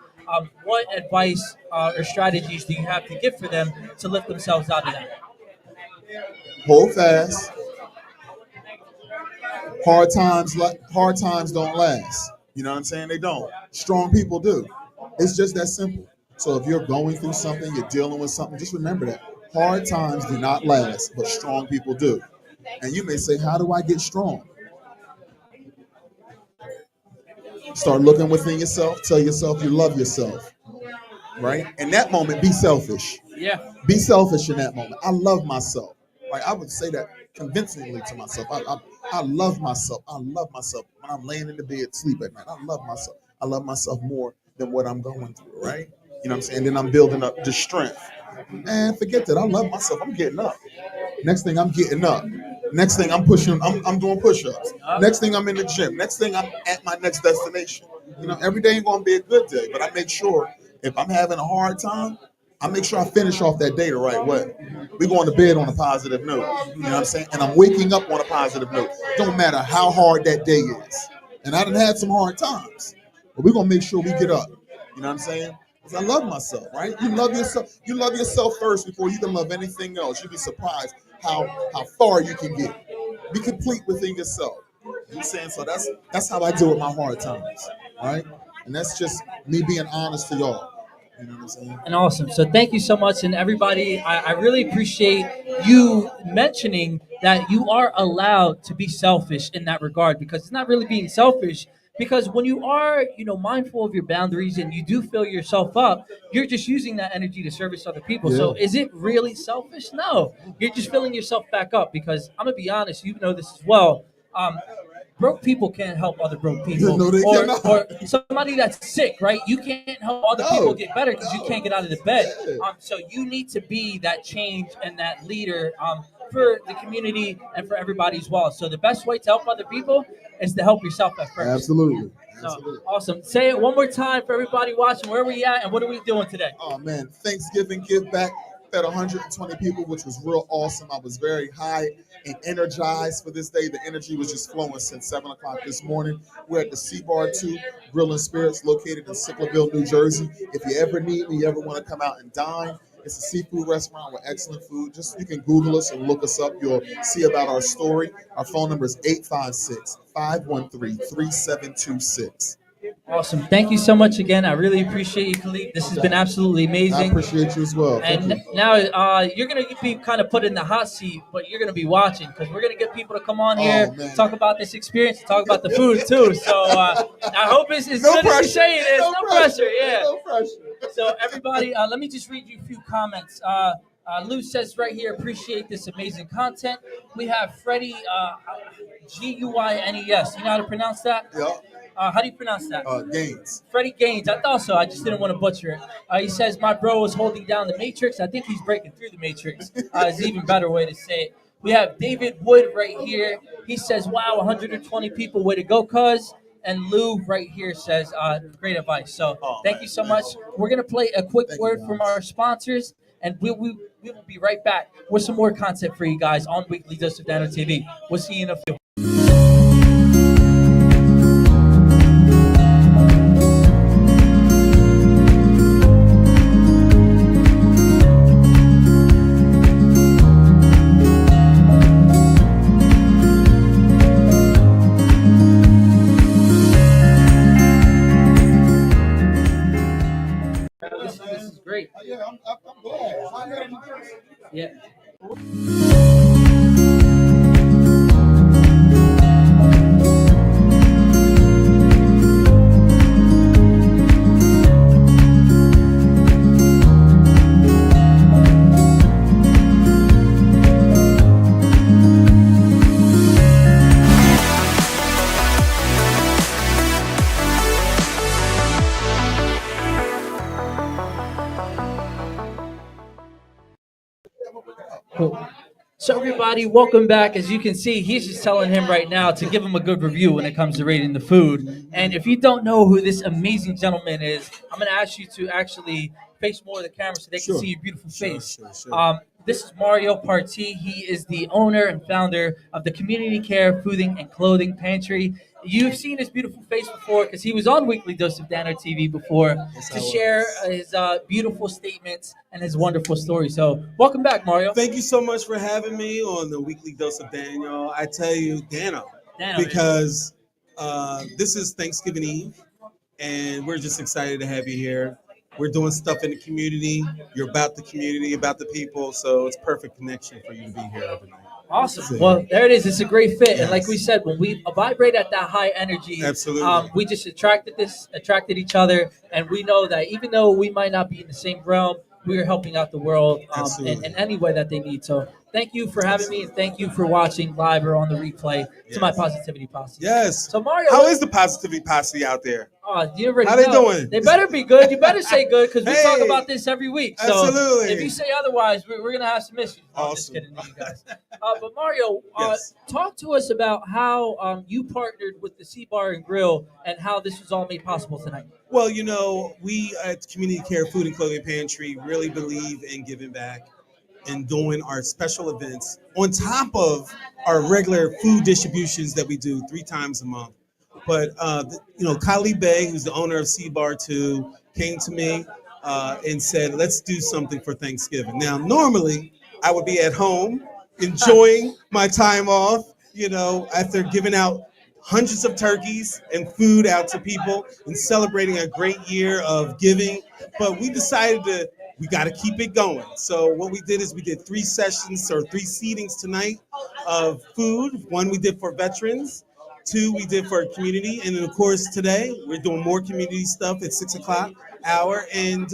A: what advice or strategies do you have to give for them to lift themselves out of that?
B: Hold fast. Hard times don't last. You know what I'm saying? They don't. Strong people do. It's just that simple. So if you're going through something, you're dealing with something, just remember that hard times do not last, but strong people do. And you may say, how do I get strong? Start looking within yourself. Tell yourself you love yourself. Right? In that moment, be selfish.
A: Yeah.
B: Be selfish in that moment. I love myself. Like I would say that convincingly to myself. I love myself. I love myself. When I'm laying in the bed, sleep at night, I love myself. I love myself more than what I'm going through, right? You know what I'm saying? Then I'm building up the strength. And forget that. I love myself. I'm getting up. Next thing I'm getting up. Next thing I'm pushing, I'm doing push-ups. Next thing I'm in the gym. Next thing I'm at my next destination. You know, every day ain't gonna be a good day, but I make sure if I'm having a hard time, I make sure I finish off that day the right way. We going to bed on a positive note. You know what I'm saying? And I'm waking up on a positive note. Don't matter how hard that day is. And I done had some hard times, but we're gonna make sure we get up. You know what I'm saying? Because I love myself, right? You love yourself. You love yourself first before you can love anything else. You'd be surprised how far you can get. Be complete within yourself. You know what I'm saying? So that's how I deal with my hard times, right? And that's just me being honest to y'all. You know what I'm saying?
A: And awesome. So thank you so much. And everybody, I really appreciate you mentioning that you are allowed to be selfish in that regard, because it's not really being selfish. Because when you are, mindful of your boundaries and you do fill yourself up, you're just using that energy to service other people. So
B: Yeah.
A: is it really selfish? No, you're just filling yourself back up. Because I'm gonna be honest, you know this as well. Broke people can't help other broke people,
B: No, they
A: or
B: cannot.
A: somebody that's sick, right? You can't help other people get better because you can't get out of the bed.
B: Yeah.
A: So you need to be that change and that leader for the community and for everybody as well. So the best way to help other people is to help yourself at first.
B: Absolutely.
A: So
B: Absolutely.
A: awesome. Say it one more time for everybody watching. Where are we at and what are we doing today?
B: Oh man, Thanksgiving give back, fed 120 people, which was real awesome. I was very high and energized for this day. The energy was just flowing since 7 o'clock this morning. We're at the C Bar 2 Grill and Spirits, located in Sicklerville, New Jersey. If you ever need me, you ever want to come out and dine, it's a seafood restaurant with excellent food. Just you can Google us and look us up. You'll see about our story. Our phone number is 856-513-3726.
A: Awesome. Thank you so much again. I really appreciate you, Khalid. This has been absolutely
B: I
A: amazing.
B: appreciate you as well. Thank
A: And
B: you.
A: now you're going to be kind of put in the hot seat, but you're going to be watching because we're going to get people to come on here,
B: man.
A: talk about this experience, and talk about the food too. So I hope it's as
B: No
A: good as you
B: pressure.
A: say it is. No pressure. Yeah.
B: No pressure.
A: So everybody, let me just read you a few comments. Lou says right here, appreciate this amazing content. We have Freddie, Guynes. You know how to pronounce that?
B: Yeah.
A: How do you pronounce that?
B: Gaines.
A: Freddie Gaines. I thought so. I just didn't want to butcher it. He says, my bro is holding down the Matrix. I think he's breaking through the Matrix. Is an even better way to say it. We have David Wood right here. He says, wow, 120 people. Way to go, cuz. And Lou right here says, great advice. So thank you so much. We're going to play a quick word from our sponsors, and we will be right back with some more content for you guys on Weekly Dose of Dano TV. We'll see you in a few. This is great.
B: Yeah, I'm glad.
A: Yeah. Cool. So everybody, welcome back. As you can see, he's just telling him right now to give him a good review when it comes to rating the food. And if you don't know who this amazing gentleman is, I'm going to ask you to actually face more of the camera so they can
B: Sure.
A: see your beautiful face.
B: Sure.
A: This is Mario Parti. He is the owner and founder of the Community Care Fooding and Clothing Pantry. You've seen his beautiful face before because he was on Weekly Dose of Dano TV before
B: Yes,
A: to
B: I was.
A: share his beautiful statements and his wonderful story. So welcome back, Mario.
E: Thank you so much for having me on the Weekly Dose of Daniel. I tell you, Dano, because this is Thanksgiving Eve, and we're just excited to have you here. We're doing stuff in the community. You're about the community, about the people, so it's perfect connection for you to be here every night.
A: Awesome. Well, there it is. It's a great fit, and like we
E: Yes.
A: said, when we vibrate at that high energy,
E: Absolutely.
A: we just attracted each other, and we know that even though we might not be in the same realm, we are helping out the world in any way that they need. So, thank you for having me, and thank you for watching live or on the replay to my Positivity Posse.
E: Yes.
A: So, Mario,
E: how is the Positivity Posse out there?
A: Oh, you already
E: How
A: know.
E: they doing?
A: They better be good. You better say good because we talk
E: Hey,
A: about this every week. So
E: absolutely.
A: if you say otherwise, we're gonna have some issues. No, I'm just kidding, you guys. But Mario,
E: Yes.
A: talk to us about how you partnered with the Sea Bar and Grill and how this was all made possible tonight.
E: Well, you know, we at Community Care Food and Clothing Pantry really believe in giving back and doing our special events on top of our regular food distributions that we do 3 times a month. But you know, Kali Bay, who's the owner of Sea Bar 2, came to me and said, "Let's do something for Thanksgiving." Now, normally I would be at home enjoying my time off, you know, after giving out hundreds of turkeys and food out to people and celebrating a great year of giving. But we decided we got to keep it going. So what we did is we did 3 sessions or 3 seatings tonight of food. One we did for veterans, 2 we did for community, and then of course today we're doing more community stuff at 6 o'clock hour. And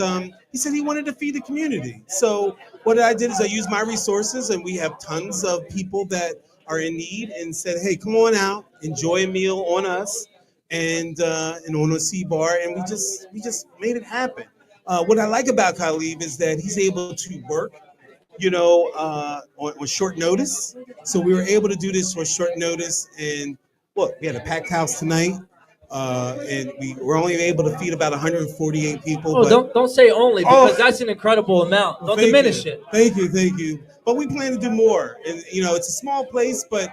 E: he said he wanted to feed the community. So what I did is I used my resources, and we have tons of people that are in need, and said, "Hey, come on out, enjoy a meal on us, and on a Sea Bar," and we just made it happen. What I like about Khalib is that he's able to work, you know, on short notice. So we were able to do this on short notice, and look, we had a packed house tonight. And we were only able to feed about 148 people.
A: Oh,
E: but
A: don't say only because that's an incredible amount. Don't diminish it.
E: Thank you. But we plan to do more, and you know, it's a small place, but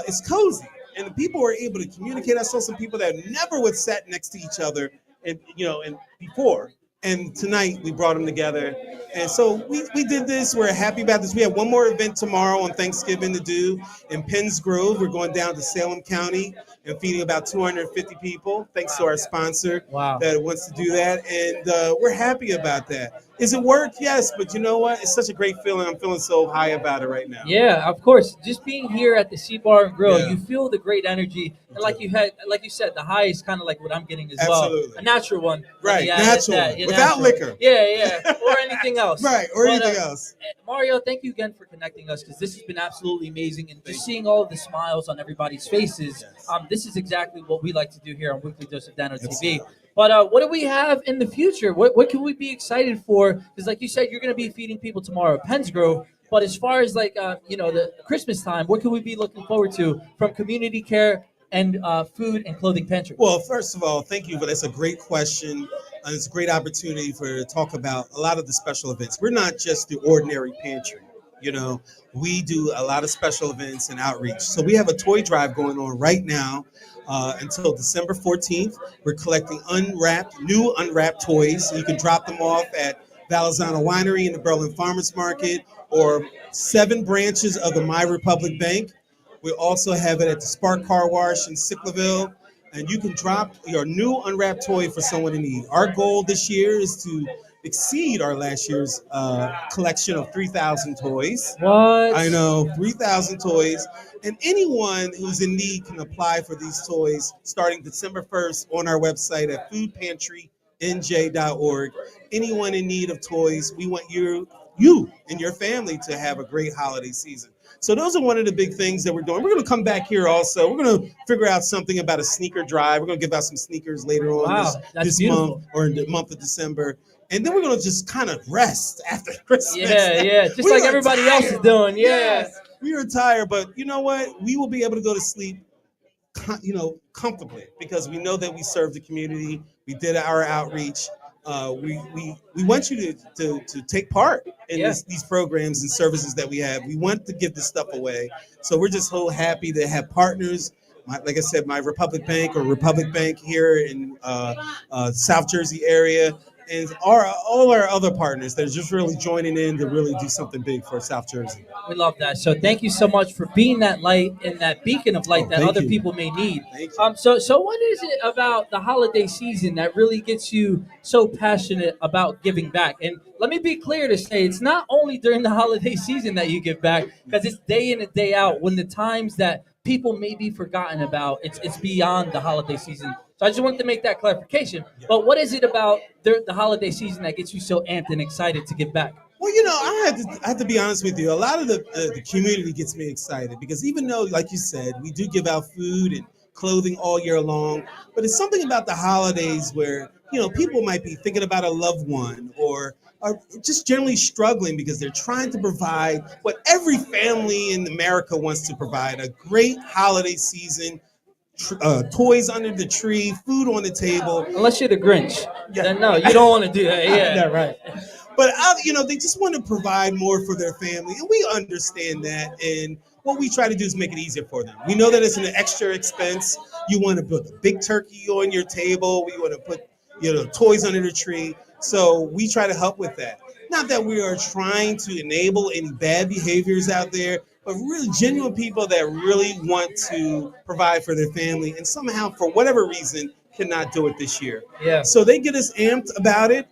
E: it's cozy, and the people are able to communicate. I saw some people that never would sat next to each other, and you know, and before. And tonight we brought them together, and so we did this. We're happy about this. We have one more event tomorrow on Thanksgiving to do in Penns Grove. We're going down to Salem County and feeding about 250 people, thanks to our sponsor that wants to do that. And we're happy about that. Is it work? Yes, but you know what? It's such a great feeling. I'm feeling so high about it right now.
A: Yeah, of course. Just being here at the Sea Bar and Grill, you feel the great energy, and like you said, the high is kind of like what I'm getting as
E: Absolutely.
A: well, a natural one,
E: Right?
A: Yeah,
E: Natural, without liquor.
A: Yeah, or anything else,
E: Right? Or anything else.
A: Mario, thank you again for connecting us because this has been absolutely amazing, and just seeing all of the smiles on everybody's faces. This is exactly what we like to do here on Weekly Dose of Dano TV. But what do we have in the future? What can we be excited for? Because like you said, you're going to be feeding people tomorrow at Penns Grove. But as far as like you know, the Christmas time, what can we be looking forward to from Community Care and Food and Clothing Pantry?
E: Well, first of all, thank you. But that's a great question. And it's a great opportunity for to talk about a lot of the special events. We're not just the ordinary pantry. You know, we do a lot of special events and outreach. So we have a toy drive going on right now until December 14th. We're collecting new unwrapped toys. You can drop them off at Valazano Winery in the Berlin Farmers Market or 7 branches of the My Republic Bank. We also have it at the Spark Car Wash in Sicklerville. And you can drop your new unwrapped toy for someone in need. Our goal this year is to exceed our last year's collection of 3,000 toys.
A: What?
E: I know, 3,000 toys. And anyone who's in need can apply for these toys starting December 1st on our website at foodpantrynj.org. Anyone in need of toys, we want you and your family to have a great holiday season. So those are one of the big things that we're doing. We're going to come back here also. We're going to figure out something about a sneaker drive. We're going to give out some sneakers later on this
A: beautiful.
E: month or in the month of December. and then we're gonna just kind of rest after Christmas.
A: Yeah, just
E: We
A: like
E: are
A: everybody else is
E: tired.
A: doing. Yeah.
E: Yes, we are tired, but you know what? We will be able to go to sleep comfortably because we know that we serve the community. We did our outreach. We want you to take part in
A: Yeah.
E: these programs and services that we have. We want to give this stuff away. So we're just so happy to have partners. Like I said, my Republic Bank or Republic Bank here in South Jersey area, and all our other partners that are just really joining in to really do something big for South Jersey.
A: We love that. So thank you so much for being that light and that beacon of light
E: Oh,
A: that
E: thank
A: other
E: you.
A: people may need.
E: Thank you.
A: So what is it about the holiday season that really gets you so passionate about giving back? And let me be clear to say it's not only during the holiday season that you give back, because it's day in and day out when the times that people may be forgotten about. It's beyond the holiday season. So I just wanted to make that clarification. But what is it about the holiday season that gets you so amped and excited to give back?
E: Well, I have to be honest with you. A lot of the community gets me excited because even though, like you said, we do give out food and clothing all year long, but it's something about the holidays where people might be thinking about a loved one or are just generally struggling because they're trying to provide what every family in America wants to provide: a great holiday season, toys under the tree, food on the table.
A: Unless you're the Grinch,
E: Yeah.
A: then no, you don't want to do that. Yeah,
E: Yeah, right. But they just want to provide more for their family, and we understand that. And what we try to do is make it easier for them. We know that it's an extra expense. You want to put a big turkey on your table. We want to put toys under the tree. So we try to help with that. Not that we are trying to enable any bad behaviors out there, but really genuine people that really want to provide for their family, and somehow, for whatever reason, cannot do it this year.
A: yeah.
E: So they get us amped about it.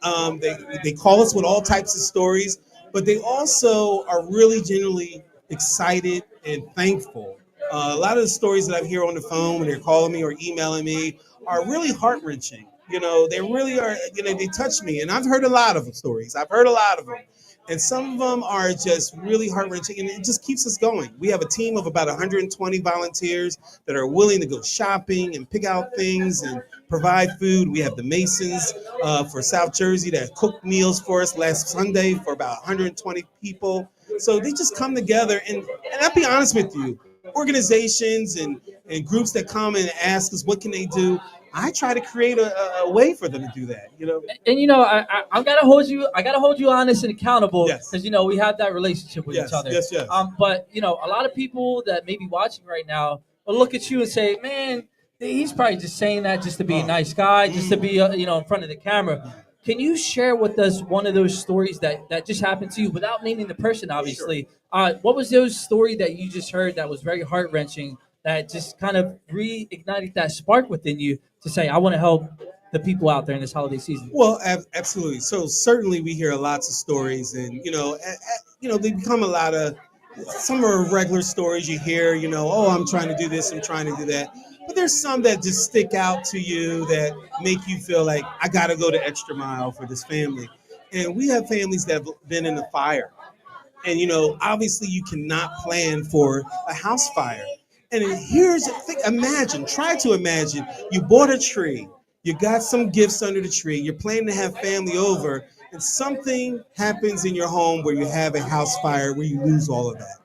E: They call us with all types of stories, but they also are really genuinely excited and thankful. A lot of the stories that I hear on the phone when they're calling me or emailing me are really heart wrenching. They really are. They touch me, and I've heard a lot of stories. I've heard a lot of them, and some of them are just really heart wrenching, and it just keeps us going. We have a team of about 120 volunteers that are willing to go shopping and pick out things and provide food. We have the Masons for South Jersey that cooked meals for us last Sunday for about 120 people. So they just come together, and I'll be honest with you, organizations and groups that come and ask us what can they do. I try to create a way for them to do that.
A: And I gotta hold you honest and accountable
E: Yes.
A: because we have that relationship with each
E: Yes,
A: other.
E: yes, yes.
A: But a lot of people that may be watching right now will look at you and say, "Man, he's probably just saying that just to be a nice guy, just to be in front of the camera." Can you share with us one of those stories that just happened to you without naming the person, obviously? What was those story that you just heard that was very heart wrenching that just kind of reignited that spark within you to say, I want to help the people out there in this holiday season?
E: Well, absolutely. So certainly we hear lots of stories, and they become a lot of. Some are regular stories you hear. Oh, I'm trying to do this, I'm trying to do that. But there's some that just stick out to you that make you feel like I got to go the extra mile for this family. And we have families that have been in the fire, and obviously you cannot plan for a house fire. And try to imagine you bought a tree, you got some gifts under the tree, you're planning to have family over, and something happens in your home where you have a house fire where you lose all of that.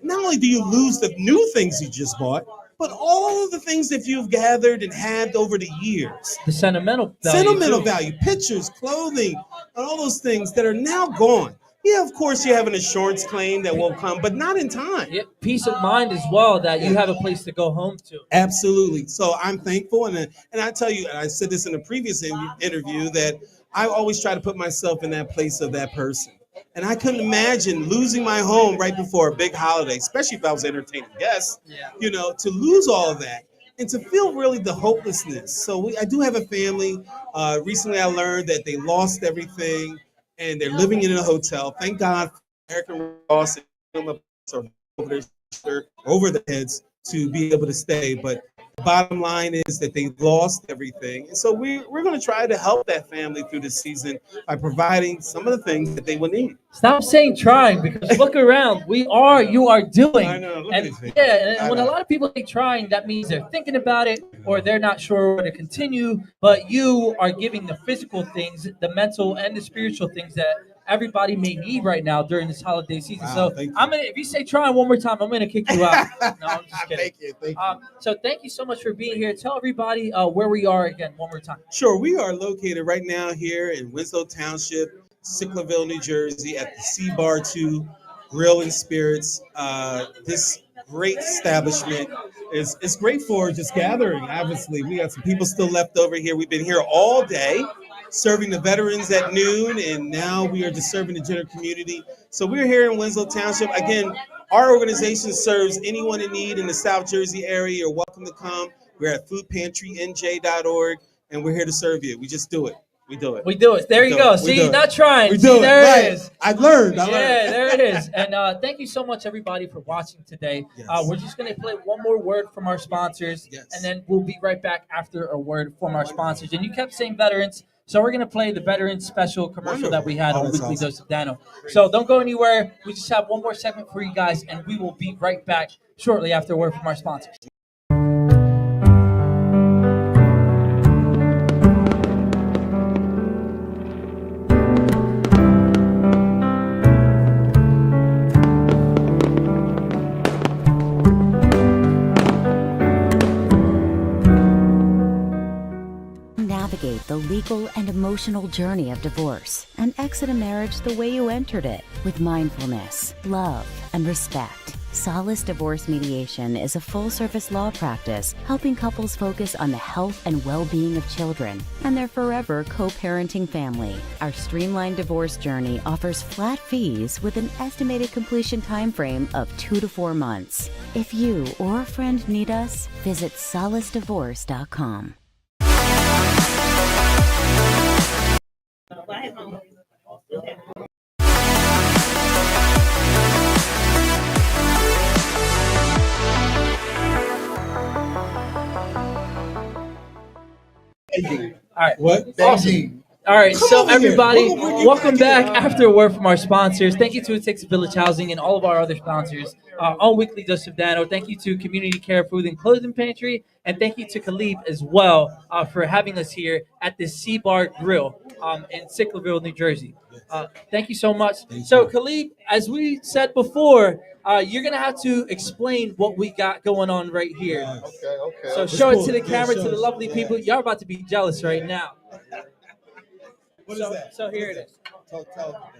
E: Not only do you lose the new things you just bought, but all of the things that you've gathered and had over the years.
A: The sentimental value.
E: Sentimental
A: too.
E: value, pictures, clothing, and all those things that are now gone. Yeah, of course you have an insurance claim that will come, but not in time.
A: Yeah, peace of mind as well that you have a place to go home to.
E: Absolutely. So I'm thankful, and I tell you, and I said this in a previous interview, that I always try to put myself in that place of that person. And I couldn't imagine losing my home right before a big holiday, especially if I was entertaining guests.
A: Yeah.
E: To lose all of that and to feel really the hopelessness. So I do have a family. Recently, I learned that they lost everything and they're living in a hotel. Thank God for American Red Cross and over their shoulder, over their heads to be able to stay. But Bottom line is that they lost everything. And so we're going to try to help that family through the season by providing some of the things that they will need.
A: Stop saying trying because look around. You are doing.
E: I know. Look at
A: And
E: his face.
A: yeah, and
E: I
A: when a
E: know.
A: lot of people say trying, that means they're thinking about it or they're not sure where to continue. But you are giving the physical things, the mental and the spiritual things that everybody may need right now during this holiday season.
E: Wow,
A: So
E: thank you.
A: I'm gonna, if you say trying one more time, I'm gonna kick you out. No, I'm just kidding.
E: Thank you. Thank you.
A: So thank you so much for being here. Tell everybody where we are again one more time.
E: Sure, we are located right now here in Winslow Township, Sicklerville, New Jersey, at the C Bar 2 Grill and Spirits. This great establishment is it's great for just gathering. Obviously, we got some people still left over here. We've been here all day, serving the veterans at noon, and now we are just serving the general community. So we're here in Winslow Township again. Our organization serves anyone in need in the South Jersey area. You're welcome to come. We're at foodpantrynj.org, and we're here to serve you. We just do it. We do it.
A: We do it. There
E: We
A: you
E: do
A: go.
E: it. We
A: See,
E: do it.
A: not trying.
E: We
A: See,
E: do it.
A: there
E: Right.
A: it is.
E: I learned.
A: Yeah, there it is. And thank you so much, everybody, for watching today.
E: Yes.
A: We're just going to play one more word from our sponsors,
E: Yes.
A: and then we'll be right back after a word from our sponsors. And you kept saying veterans, so we're going to play the veterans special commercial that we had
E: Wonderful.
A: on
E: Oh, that's
A: Weekly
E: awesome.
A: Dose of Dano. So don't go anywhere. We just have one more segment for you guys, and we will be right back shortly after a word from our sponsors.
F: Navigate the legal and emotional journey of divorce and exit a marriage the way you entered it, with mindfulness, love, and respect. Solace Divorce Mediation is a full-service law practice helping couples focus on the health and well-being of children and their forever co-parenting family. Our streamlined divorce journey offers flat fees with an estimated completion timeframe of 2 to 4 months. If you or a friend need us, visit solacedivorce.com.
A: All right.
E: What?
A: Awesome. All right,
E: Come
A: so
E: over here.
A: everybody,
E: We'll bring you
A: welcome
E: back
A: back
E: in.
A: after a word from our sponsors. Thank you to It Takes a Village Housing and all of our other sponsors on Weekly Dose of Dano. Thank you to Community Care Food and Clothing Pantry, and thank you to Khalib as well for having us here at the C Bar Grill in Sicklerville, New Jersey. Thank you so much. So, Khalib, as we said before, you're gonna have to explain what we got going on right here.
B: Okay.
A: So show it to the
E: Yeah,
A: camera,
E: show
A: to the
E: us.
A: lovely
E: Yeah.
A: people. Y'all about to be jealous right now.
E: What is that?
A: So here it is.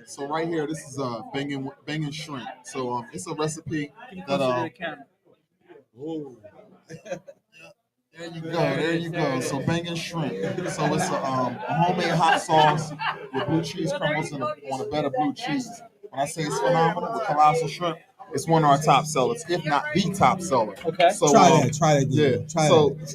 B: So right here, this is banging shrimp. So it's a recipe
A: Can you
B: that
A: closer to the camera?
E: Ooh.
B: There you go. So banging shrimp. So it's a homemade hot sauce with blue cheese crumbles on a bed of blue cheese. When I say it's phenomenal with colossal shrimp, it's one of our top sellers, if not the top seller.
A: Okay.
B: So
E: Try that.
B: Yeah.
E: Dude. Try
B: So
E: that.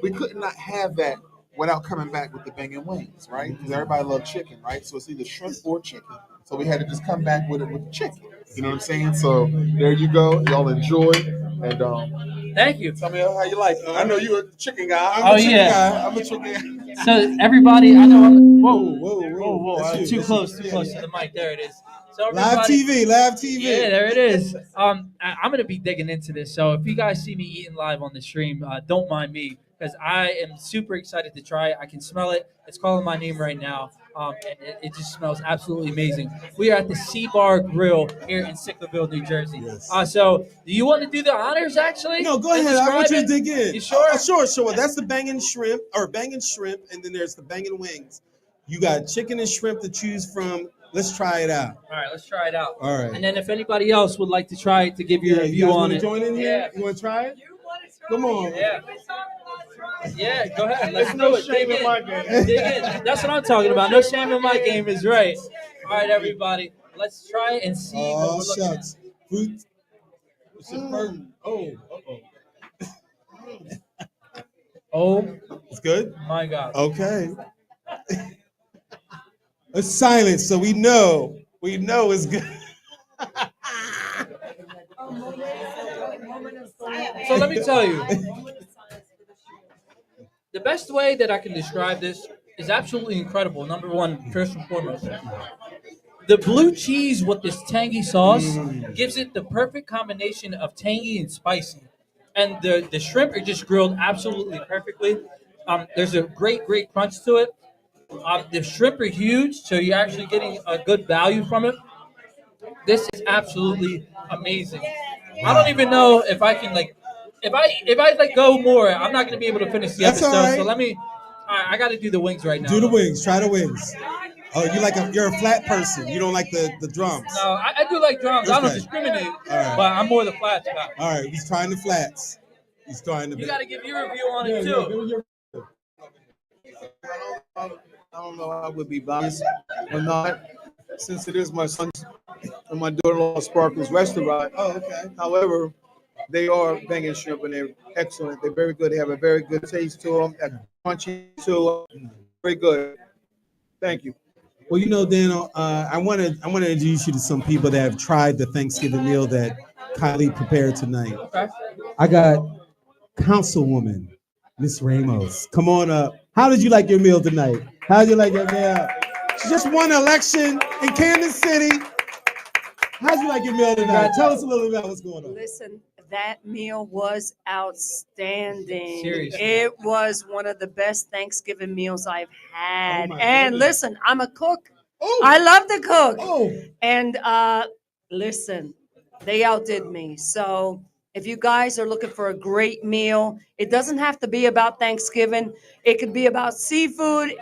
B: we could not have that without coming back with the banging wings, right? Because everybody loves chicken, right? So it's either shrimp or chicken. So we had to just come back with it with chicken. You know what I'm saying? So there you go. Y'all enjoy. And
A: Thank you.
B: tell me how you like it. I know you're a chicken guy.
A: Oh, yeah.
B: I'm a chicken guy.
A: So everybody, I know. Whoa!
E: That's
A: Too
E: you.
A: close to the mic. There it is. So everybody,
E: Live TV.
A: yeah, there it is. I'm gonna be digging into this. So if you guys see me eating live on the stream, don't mind me because I am super excited to try it. I can smell it. It's calling my name right now, and it just smells absolutely amazing. We are at the C Bar Grill here in Sicklerville, New Jersey.
E: Yes.
A: So do you want to do the honors actually?
E: No, go
A: and
E: ahead. I want you to
A: describe it?
E: dig in.
A: You sure?
E: Sure. That's the banging shrimp, and then there's the banging wings. You got chicken and shrimp to choose from. Let's try it out.
A: All right, let's try it out.
E: All right.
A: And then if anybody else would like to try it to give you a
E: You
A: review
E: guys
A: on
E: want to
A: it.
E: join in here? You want to try it? Come on.
A: Yeah. Yeah, go ahead. Let's
B: no
A: do it.
B: shame
A: Dig
B: in my game.
A: Dig in. That's what I'm talking about. No shame in my game is right. All right, everybody. Let's try it and see what
E: Oh,
A: we're looking at.
E: shucks. Fruit. It's your first. Oh,
A: Oh
E: it's good?
A: my God.
E: Okay. It's silent, so we know it's good.
A: So let me tell you, The best way that I can describe this is absolutely incredible. Number one, first and foremost, the blue cheese with this tangy sauce gives it the perfect combination of tangy and spicy. And the shrimp are just grilled absolutely perfectly. There's a great crunch to it. The shrimp are huge, so you're actually getting a good value from it. This is absolutely amazing. I don't even know if I can like, if I like go more, I'm not gonna be able to finish the
E: That's all
A: episode.
E: right.
A: So let me. All right, I got to do the wings right now.
E: Do the wings. Try the wings. Oh, you're a flat person. You don't like the drums.
A: No, I do like drums. I don't
E: Okay.
A: discriminate,
E: right.
A: but I'm more the flats guy.
E: All right, he's trying the flats. He's trying the.
A: You got to give your review on it too.
G: I don't know how I would be biased or not, since it is my son's and my daughter-in-law Sparkle's restaurant.
E: Oh, okay.
G: However, they are banging shrimp and they're excellent. They're very good. They have a very good taste to them, a crunchy to them. Very good. Thank you.
E: Well, Daniel, I want to introduce you to some people that have tried the Thanksgiving meal that Kylie prepared tonight.
A: Okay.
E: I got Councilwoman Miss Ramos. Come on up. How did you like your meal tonight? How did you like your meal? She just won an election in Kansas City. How did you like your meal tonight? Tell us a little about what's going on.
H: Listen, that meal was outstanding.
A: Seriously.
H: It was one of the best Thanksgiving meals I've had.
E: Oh my
H: And
E: goodness.
H: listen, I'm a cook.
E: Oh.
H: I love to cook.
E: Oh,
H: And listen, they outdid me. So if you guys are looking for a great meal, it doesn't have to be about Thanksgiving. It could be about seafood,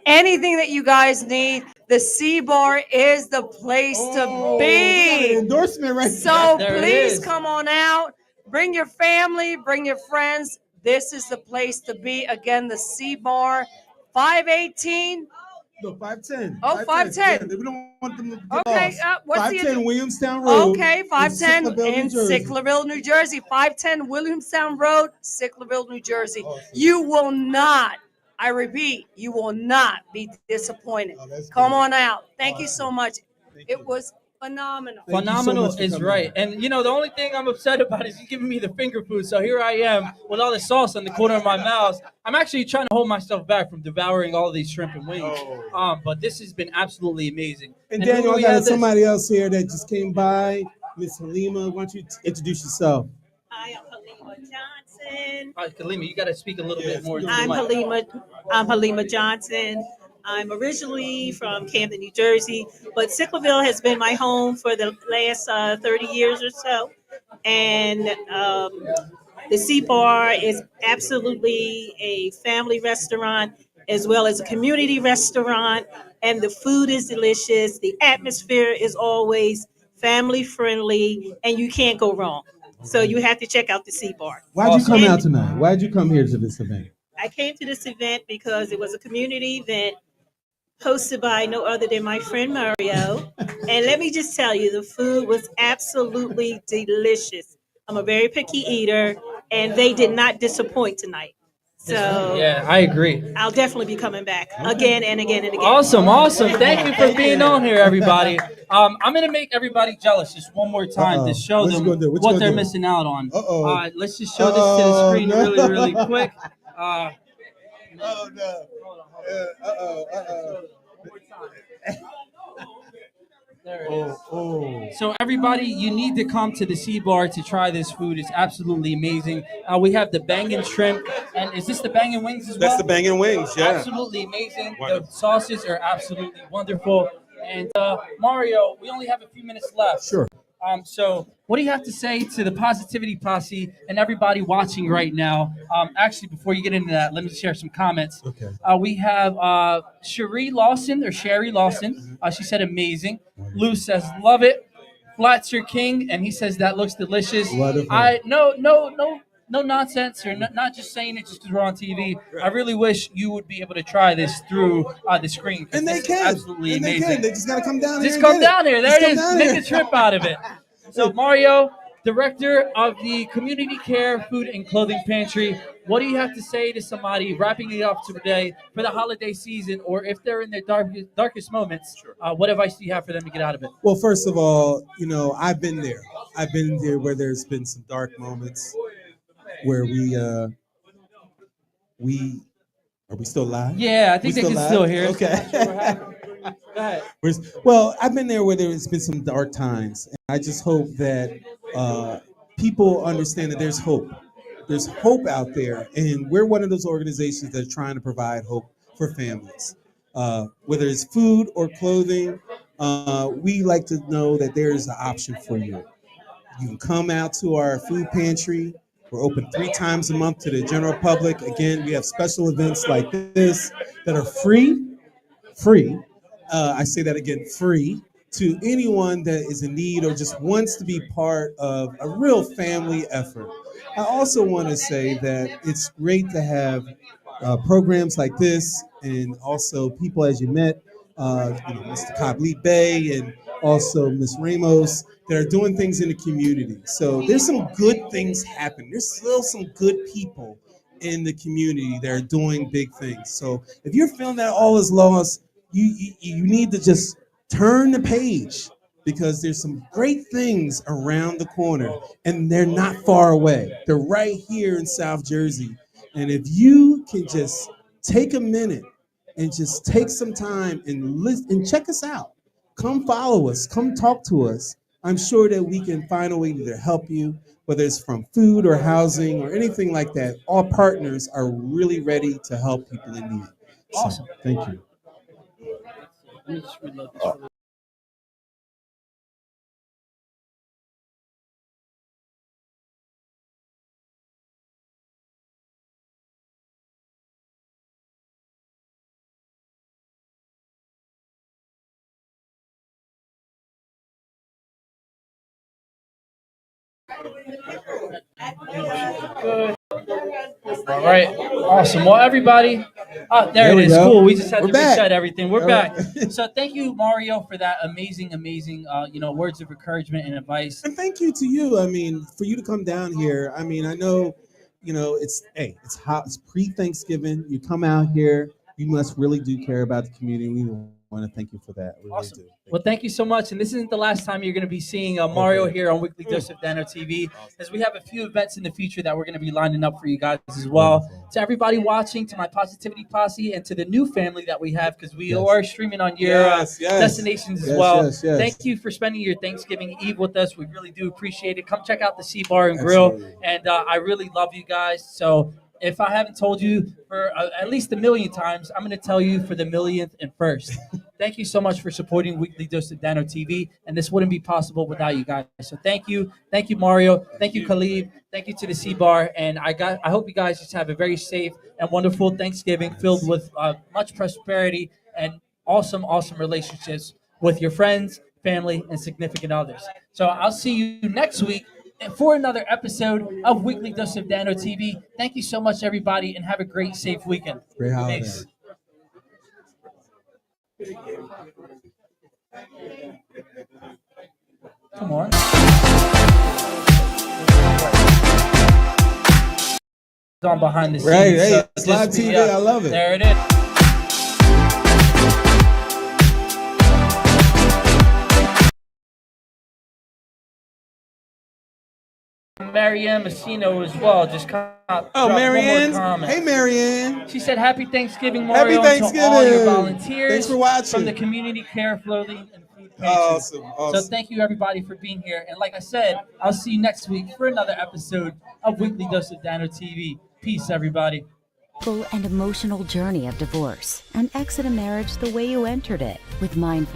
H: anything that you guys need. The Sea Bar is the place to
E: we got an
H: be.
E: endorsement right
H: So
A: There it
H: please
A: is.
H: come on out. Bring your family, bring your friends. This is the place to be. Again, the Sea Bar, 518.
E: No, 510.
H: Oh, 510.
E: Yeah, we don't want them to get
H: Okay,
E: lost.
H: what's the
E: 510 Williamstown Road.
H: Okay, 510
E: Sicklerville, New
H: in
E: Jersey.
H: Sicklerville, New Jersey. 510 Williamstown Road, Sicklerville, New Jersey.
E: Awesome.
H: You will not, I repeat, you will not be disappointed.
E: Oh, that's
H: Come
E: good.
H: on out. Thank you
E: Awesome.
H: so much.
E: Thank
H: It
E: you.
H: was phenomenal.
E: Thank you so
A: Phenomenal
E: much for
A: is
E: coming
A: right.
E: out.
A: And the only thing I'm upset about is you giving me the finger food. So here I am with all the sauce on the corner of my mouth. I'm actually trying to hold myself back from devouring all of these shrimp and wings. But this has been absolutely amazing.
E: And
A: who
E: Daniel,
A: do
E: I
A: we
E: got
A: have this?
E: somebody else here that just came by. Miss Halima, why don't you introduce yourself?
I: Hi, I'm Halima Johnson.
A: Kalima, you got to speak a little bit more. into the
I: I'm
A: mic.
I: Halima Johnson. I'm originally from Camden, New Jersey, but Sicklerville has been my home for the last 30 years or so. And the Sea Bar is absolutely a family restaurant as well as a community restaurant. And the food is delicious. The atmosphere is always family friendly, and you can't go wrong. So you have to check out the Sea Bar.
E: Why'd you come
I: And
E: out tonight? Why'd you come here to this event?
I: I came to this event because it was a community event hosted by no other than my friend Mario. And let me just tell you, the food was absolutely delicious. I'm a very picky eater, and they did not disappoint tonight. So
A: Yeah, I agree.
I: I'll definitely be coming back again and again and again.
A: Awesome. Thank you for being on here, everybody. I'm gonna make everybody jealous just one more time
E: Uh-oh.
A: to show
E: What you
A: them
E: gonna do? What you
A: what
E: gonna
A: they're
E: do?
A: missing out on.
E: Uh-oh.
A: Let's just show this to the screen
E: no.
A: really quick.
E: Oh no.
A: There it is.
E: Oh.
A: So everybody, you need to come to the Sea Bar to try this food. It's absolutely amazing. We have the bangin' shrimp, and is this the bangin' wings as well?
E: That's the banging wings, yeah.
A: Absolutely amazing.
E: Wonderful.
A: The sauces are absolutely wonderful. And Mario, we only have a few minutes left.
E: Sure.
A: So what do you have to say to the Positivity Posse and everybody watching right now? Actually, before you get into that, let me share some comments.
E: Okay.
A: We have Sherry Lawson. She said amazing. Lou says love it. Flats your king, and he says that looks delicious.
E: Wonderful.
A: No nonsense, or not just saying it just because we're on TV. I really wish you would be able to try this through the screen. 'Cause
E: And they
A: this is
E: can.
A: absolutely
E: And they
A: amazing.
E: can. They just gotta come down here.
A: Just
E: and
A: come
E: get
A: down here. There
E: Just
A: it
E: come
A: is.
E: down
A: Make
E: here.
A: a trip out of it. So Mario, director of the Community Care Food and Clothing Pantry, what do you have to say to somebody wrapping it up today for the holiday season, or if they're in their darkest moments? What advice do you have for them to get out of it?
E: Well, first of all, I've been there. I've been there where there's been some dark moments where we Are we still live?
A: Yeah, I think
E: We
A: they can
E: live?
A: still hear us.
E: Okay.
A: I'm not sure what happened. Go ahead.
E: Well, I've been there where there's been some dark times. And I just hope that people understand that there's hope. There's hope out there, and we're one of those organizations that are trying to provide hope for families. Whether it's food or clothing, we like to know that there is an option for you. You can come out to our food pantry. We're open 3 times a month to the general public. Again, we have special events like this that are free. I say that again, free to anyone that is in need or just wants to be part of a real family effort. I also want to say that it's great to have programs like this, and also people as you met, Mr. Kabli Bey and also Ms. Ramos, that are doing things in the community. So there's some good things happening. There's still some good people in the community that are doing big things. So if you're feeling that all is lost, you need to just turn the page, because there's some great things around the corner, and they're not far away. They're right here in South Jersey. And if you can just take a minute and just take some time and listen and check us out, come follow us, come talk to us. I'm sure that we can find a way to help you, whether it's from food or housing or anything like that. All partners are really ready to help people in need.
A: Awesome.
E: So, thank you.
A: Let me just reload this. Good. All right. Awesome. Well, everybody. There it
E: we
A: is.
E: go.
A: Cool. We just had
E: We're
A: to
E: back.
A: reset everything. We're
E: All
A: back.
E: right.
A: So thank you, Mario, for that amazing words of encouragement and advice.
E: And thank you to you. I mean, for you to come down here. I mean, I know, it's hot. It's pre-Thanksgiving. You come out here. You must really do care about the community. We want to thank you for that. We
A: Awesome.
E: really do.
A: Well, thank you so much. And this isn't the last time you're going to be seeing Mario here on Weekly Dose of Dano TV, as we have a few events in the future that we're going to be lining up for you guys as well.
E: Wonderful.
A: To everybody watching, to my Positivity Posse, and to the new family that we have, because we
E: Yes.
A: are streaming on your
E: Yes.
A: destinations as
E: Yes,
A: well.
E: yes, yes.
A: Thank you for spending your Thanksgiving Eve with us. We really do appreciate it. Come check out the Sea Bar and Grill.
E: Absolutely.
A: And I really love you guys. So if I haven't told you for at least a million times, I'm going to tell you for the millionth and first. Thank you so much for supporting Weekly Dose of Dano TV, and this wouldn't be possible without you guys. So thank you, Mario, thank you, Khalid, thank you to the Sea Bar, and I hope you guys just have a very safe and wonderful Thanksgiving filled with much prosperity and awesome relationships with your friends, family, and significant others. So I'll see you next week for another episode of Weekly Dose of Dano TV. Thank you so much, everybody, and have a great, safe weekend.
E: Great holiday.
A: Peace. Come on. On behind the scenes.
E: Right, hey,
A: so
E: it's live
A: just be,
E: TV. I love it.
A: There it is. Marianne Messino as well. Just
E: Oh, Marianne. Hey, Marianne.
A: She said, "Happy Thanksgiving, Mario,
E: Happy
A: to all your
E: Thanksgiving.
A: volunteers.
E: Thanks for watching.
A: From the Community Care Clothing and Food Pantry."
E: Awesome.
A: So thank you, everybody, for being here. And like I said, I'll see you next week for another episode of Weekly Dose of Dano TV. Peace, everybody.
F: And emotional journey of divorce and exit a marriage the way you entered it with mindfulness.